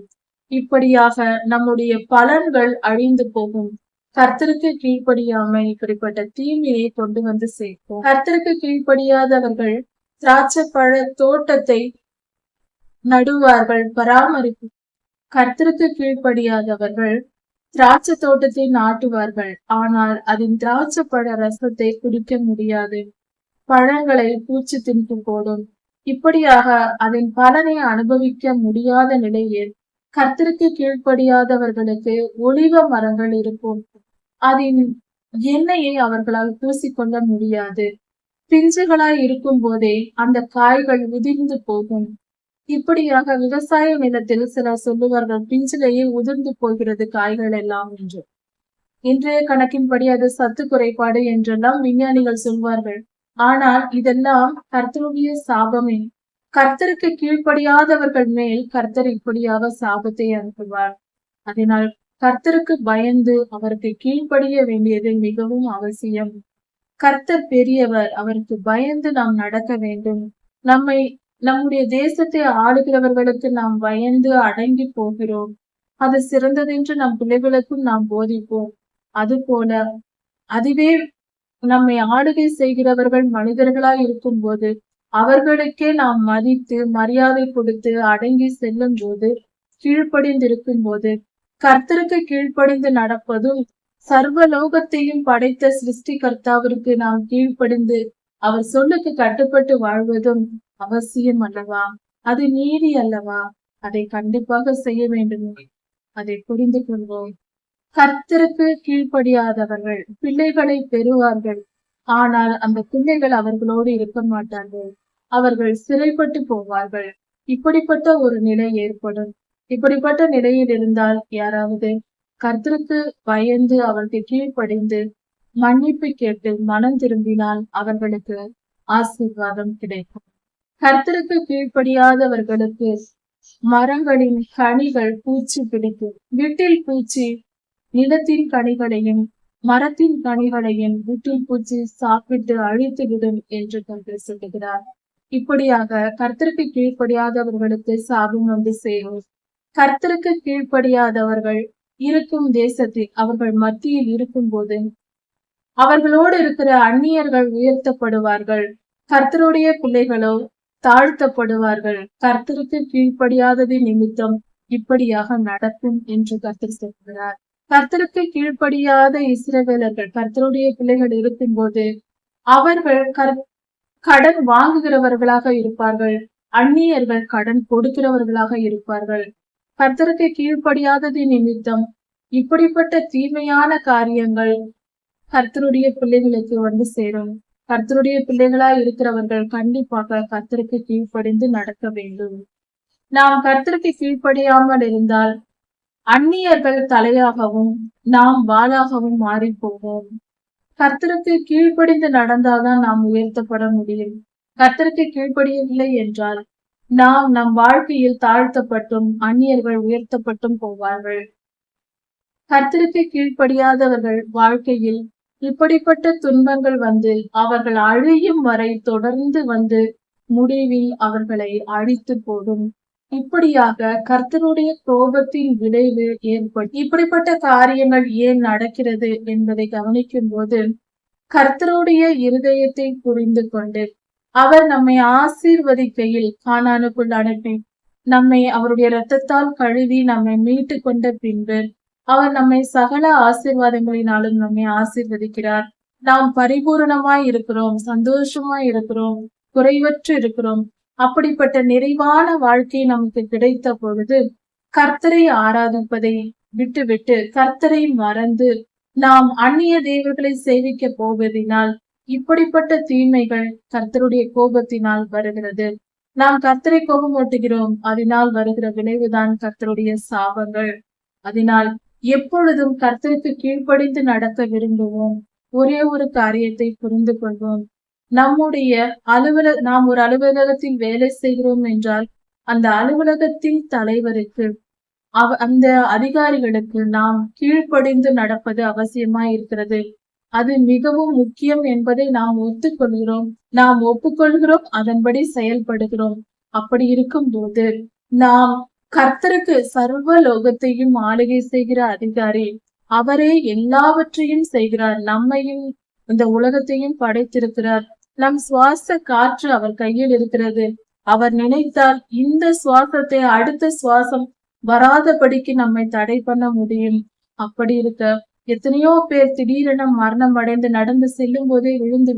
இப்படியாக நம்முடைய பலன்கள் அழிந்து போகும். கர்த்தருக்கு கீழ்ப்படியாமை இப்படிப்பட்ட தீமையை கொண்டு வந்து சேர்க்கும். கர்த்தருக்கு கீழ்ப்படியாதவர்கள் திராட்சை பழ தோட்டத்தை நடுவார்கள், பராமரிப்பு. கர்த்தருக்கு கீழ்ப்படியாதவர்கள் திராட்சை தோட்டத்தை நாட்டுவார்கள், ஆனால் அதன் திராட்சை பழ ரசத்தை குடிக்க முடியாது. பழங்களை பூச்சி தின்று போடும். இப்படியாக அதன் பலனை அனுபவிக்க முடியாத நிலையில் கர்த்தருக்கு கீழ்ப்படியாதவர்களுக்கு ஒலிவ மரங்கள் இருக்கும். அதன் எண்ணெயை அவர்களால் பூசிக்கொள்ள முடியாது. பிஞ்சுகளாய் இருக்கும் போதே அந்த காய்கள் உதிர்ந்து போகும். இப்படியாக விவசாய நிலத்தில் சிலர் சொல்லுவார்கள், பிஞ்சிலேயே உதிர்ந்து போகிறது காய்கள் எல்லாம் என்று. இன்றைய கணக்கின்படி அது சத்து குறைபாடு என்றெல்லாம் விஞ்ஞானிகள் சொல்வார்கள். ஆனால் இதெல்லாம் கர்த்தருடைய சாபமே. கர்த்தருக்கு கீழ்ப்படியாதவர்கள் மேல் கர்த்தர் இப்படியாக சாபத்தை அனுப்புவார். அதனால் கர்த்தருக்கு பயந்து அவருக்கு கீழ்ப்படிய வேண்டியது மிகவும் அவசியம். கர்த்தர் பெரியவர், அவருக்கு பயந்து நாம் நடக்க வேண்டும். நம்முடைய தேசத்தை ஆளுகிறவர்களுக்கு நாம் பயந்து அடங்கி போகிறோம். அது சிறந்ததென்று நம் பிள்ளைகளுக்கும் நாம் போதிப்போம். அதுபோல அதுவே நம்மை ஆளுகை செய்கிறவர்கள் மனிதர்களாய் இருக்கும் போது அவர்களுக்கே நாம் மதித்து மரியாதை கொடுத்து அடங்கி செல்லும் போது, கீழ்ப்படிந்திருக்கும் போது, கர்த்தருக்கு கீழ்ப்படிந்து நடப்பதும், சர்வலோகத்தையும் படைத்த சிருஷ்டிகர்த்தாவிற்கு நாம் கீழ்ப்படிந்து அவர் சொல்லுக்கு கட்டுப்பட்டு வாழ்வதும் அவசியம் அல்லவா? அது நீதி அல்லவா? அதை கண்டிப்பாக செய்ய வேண்டும். அதை புரிந்து கொள்வோம். கர்த்தருக்கு கீழ்ப்படியாதவர்கள் பிள்ளைகளை பெறுவார்கள். ஆனால் அந்த பிள்ளைகள் அவர்களோடு இருக்க மாட்டார்கள். அவர்கள் சிறைப்பட்டு போவார்கள். இப்படிப்பட்ட ஒரு நிலை ஏற்படும். இப்படிப்பட்ட நிலையில் இருந்தால் யாராவது கர்த்தருக்கு பயந்து அவருக்கு கீழ்ப்படிந்து மன்னிப்பு கேட்டு மனம் திரும்பினால் அவர்களுக்கு ஆசீர்வாதம் கிடைக்கும். கர்த்தருக்கு கீழ்ப்படியாதவர்களுக்கு மரங்களின் கனிகள் பூச்சி பிடிக்கும். வீட்டில் பூச்சி நிலத்தின் கனிகளையும் மரத்தின் கனிகளையும் வீட்டில் பூச்சி சாப்பிட்டு அழித்து விடும் என்று கர்த்தர் சொல்லுகிறார். இப்படியாக கர்த்தருக்கு கீழ்ப்படியாதவர்களுக்கு சாபம் வந்து சேரும். கர்த்தருக்கு கீழ்ப்படியாதவர்கள் இருக்கும் தேசத்தில் அவர்கள் மத்தியில் இருக்கும் போது அவர்களோடு இருக்கிற அந்நியர்கள் உயர்த்தப்படுவார்கள். கர்த்தருடைய பிள்ளைகளோ தாழ்த்தப்படுவார்கள். கர்த்தருக்கு கீழ்ப்படியாதது நிமித்தம் இப்படியாக நடக்கும் என்று கர்த்தர் சொல்கிறார். கர்த்தருக்கு கீழ்ப்படியாத இஸ்ரவேலர்கள் கர்த்தருடைய பிள்ளைகள் இருக்கும் போது அவர்கள் கடன் வாங்குகிறவர்களாக இருப்பார்கள். அந்நியர்கள் கடன் கொடுக்கிறவர்களாக இருப்பார்கள். கர்த்தருக்கு கீழ்ப்படியாதது நிமித்தம் இப்படிப்பட்ட தீமையான காரியங்கள் கர்த்தருடைய பிள்ளைகளுக்கு வந்து சேரும். கர்த்தருடைய பிள்ளைகளாய் இருக்கிறவர்கள் கண்டிப்பாக கர்த்தருக்கு கீழ்ப்படிந்து நடக்க வேண்டும். நாம் கர்த்தருக்கு கீழ்ப்படியாமல் இருந்தால் அந்நியர்கள் தலையாகவும் நாம் வாளாகவும் மாறி போவோம். கர்த்தருக்கு கீழ்ப்படிந்து நடந்தால்தான் நாம் உயர்த்தப்பட முடியும். கர்த்தருக்கு கீழ்ப்படியவில்லை என்றால் நாம் நம் வாழ்க்கையில் தாழ்த்தப்பட்டும் அந்நியர்கள் உயர்த்தப்பட்டும் போவார்கள். கர்த்தருக்கு கீழ்ப்படியாதவர்கள் வாழ்க்கையில் இப்படிப்பட்ட துன்பங்கள் வந்து அவர்கள் அழியும் வரை தொடர்ந்து வந்து முடிவில் அவர்களை அழித்து போடும். இப்படியாக கர்த்தருடைய கோபத்தின் விளைவு ஏற்படும். இப்படிப்பட்ட காரியங்கள் ஏன் நடக்கிறது என்பதை கவனிக்கும் போது கர்த்தருடைய இருதயத்தை புரிந்து கொண்டு அவர் நம்மை ஆசீர்வதிக்கையில் கானானுக்குள் அனுப்பி நம்மை அவருடைய இரத்தத்தால் கழுவி நம்மை மீட்டு கொண்ட பின்பு அவர் நம்மை சகல ஆசீர்வாதங்களினாலும் நம்மை ஆசீர்வதிக்கிறார். நாம் பரிபூரணமாய் இருக்கிறோம், சந்தோஷமாய் இருக்கிறோம், குறைவற்று இருக்கிறோம். அப்படிப்பட்ட நிறைவான வாழ்க்கை நமக்கு கிடைத்த பொழுது கர்த்தரை ஆராதிப்பதை விட்டுவிட்டு கர்த்தரை மறந்து நாம் அந்நிய தேவர்களை சேவிக்க போவதினால் இப்படிப்பட்ட தீமைகள் கர்த்தருடைய கோபத்தினால் வருகிறது. நாம் கர்த்தரை கோபமூட்டுகிறோம். அதனால் வருகிற விளைவுதான் கர்த்தருடைய சாபங்கள். அதனால் எப்பொழுதும் கர்த்தருக்கு கீழ்ப்படிந்து நடக்க விரும்புவோம். ஒரே ஒரு காரியத்தை புரிந்து கொள்வோம். நம்முடைய நாம் ஒரு அலுவலகத்தில் வேலை செய்கிறோம் என்றால் அந்த அலுவலகத்தின் தலைவருக்கு அந்த அதிகாரிகளுக்கு நாம் கீழ்ப்படிந்து நடப்பது அவசியமாய் இருக்கிறது. அது மிகவும் முக்கியம் என்பதை நாம் ஒத்துக்கொள்கிறோம், நாம் ஒப்புக்கொள்கிறோம், அதன்படி செயல்படுகிறோம். அப்படி இருக்கும் போது நாம் கர்த்தருக்கு சர்வ லோகத்தையும் ஆளுகை செய்கிற அதிகாரி அவரே எல்லாவற்றையும் செய்கிறார். நம்மையும் இந்த உலகத்தையும் படைத்திருக்கிறார். நம் சுவாச காற்று அவர் கையில் இருக்கிறது. அவர் நினைத்தால் இந்த சுவாசத்தை அடுத்த சுவாசம் வராதபடிக்கு நம்மை தடை பண்ண முடியும். அப்படி இருக்க எத்தனையோ பேர் திடீரென மரணம் அடைந்து நடந்து செல்லும் போதே விழுந்து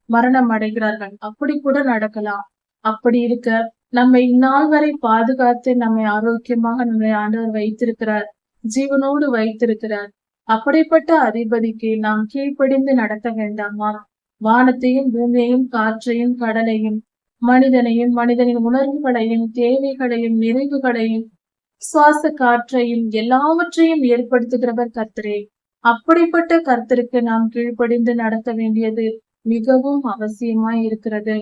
மரணம் அடைகிறார்கள். அப்படி கூட நடக்கலாம். அப்படி இருக்க நம்மை இந்நாள் வரை பாதுகாத்து நம்மை ஆரோக்கியமாக நம்மை ஆண்டவர் வைத்திருக்கிறார், ஜீவனோடு வைத்திருக்கிறார். அப்படிப்பட்ட அதிபதிக்கு நாம் கீழ்ப்படிந்து நடக்க வேண்டாமா? வானத்தையும் பூமியையும் காற்றையும் கடலையும் மனிதனையும் மனிதனின் உணர்வுகளையும் தேவைகளையும் நிறைவுகளையும் சுவாச காற்றையும் எல்லாவற்றையும் ஏற்படுத்துகிறவர் கர்த்தரே. அப்படிப்பட்ட கர்த்தருக்கு நாம் கீழ்ப்படிந்து நடக்க வேண்டியது மிகவும் அவசியமாய் இருக்கிறது.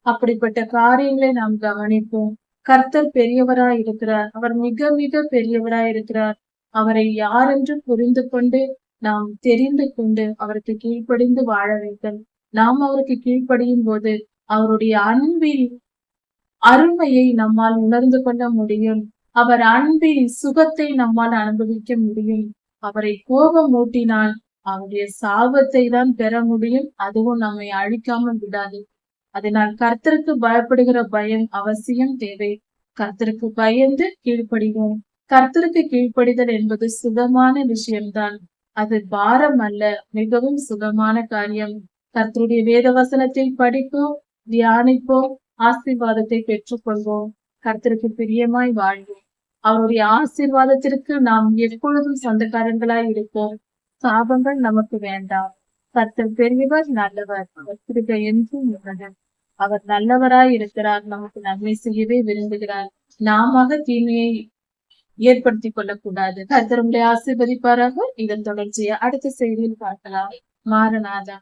அப்படிப்பட்ட காரியங்களை நாம் கவனிப்போம். கர்த்தர் பெரியவராய் இருக்கிறார். அவர் மிக மிக பெரியவராய் இருக்கிறார். அவரை யாரென்று புரிந்து கொண்டு நாம் தெரிந்து கொண்டு அவருக்கு கீழ்ப்படிந்து வாழ வேண்டும். நாம் அவருக்கு கீழ்ப்படியும் போது அவருடைய அன்பின் அருமையை நம்மால் உணர்ந்து கொள்ள முடியும். அவர் அன்பின் சுகத்தை நம்மால் அனுபவிக்க முடியும். அவரை கோபம் ஊட்டினால் அவருடைய சாபத்தை தான் பெற முடியும். அதுவும் நம்மை அழிக்காமல் விடாது. அதனால் கர்த்தருக்கு பயப்படுகிற பயம் அவசியம் தேவை. கர்த்தருக்கு பயந்து கீழ்ப்படிவோம். கர்த்தருக்கு கீழ்ப்படிதல் என்பது சுகமான விஷயம்தான். அது பாரம் அல்ல, மிகவும் சுகமான காரியம். கர்த்தருடைய வேத வசனத்தை படிப்போம், தியானிப்போம், ஆசீர்வாதத்தை பெற்றுக்கொள்வோம். கர்த்தருக்கு பிரியமாய் வாழ்வோம். அவருடைய ஆசீர்வாதத்திற்கு நாம் எப்பொழுதும் சொந்தக்காரங்களாய் இருப்போம். சாபங்கள் நமக்கு வேண்டாம். கர்த்தர் பெரியவர், நல்லவர். கிருபை என்றும் உள்ளது. அவர் நல்லவராய் இருக்கிறார். நமக்கு நன்மை செய்யவே விரும்புகிறார். நாம தீமையை ஏற்படுத்திக் கொள்ளக்கூடாது. கர்த்தர் உங்களை ஆசீர்வதிப்பாராக. இதன் தொடர்ச்சியை அடுத்த செய்தியில் பார்க்கலாம். மாரநாதா.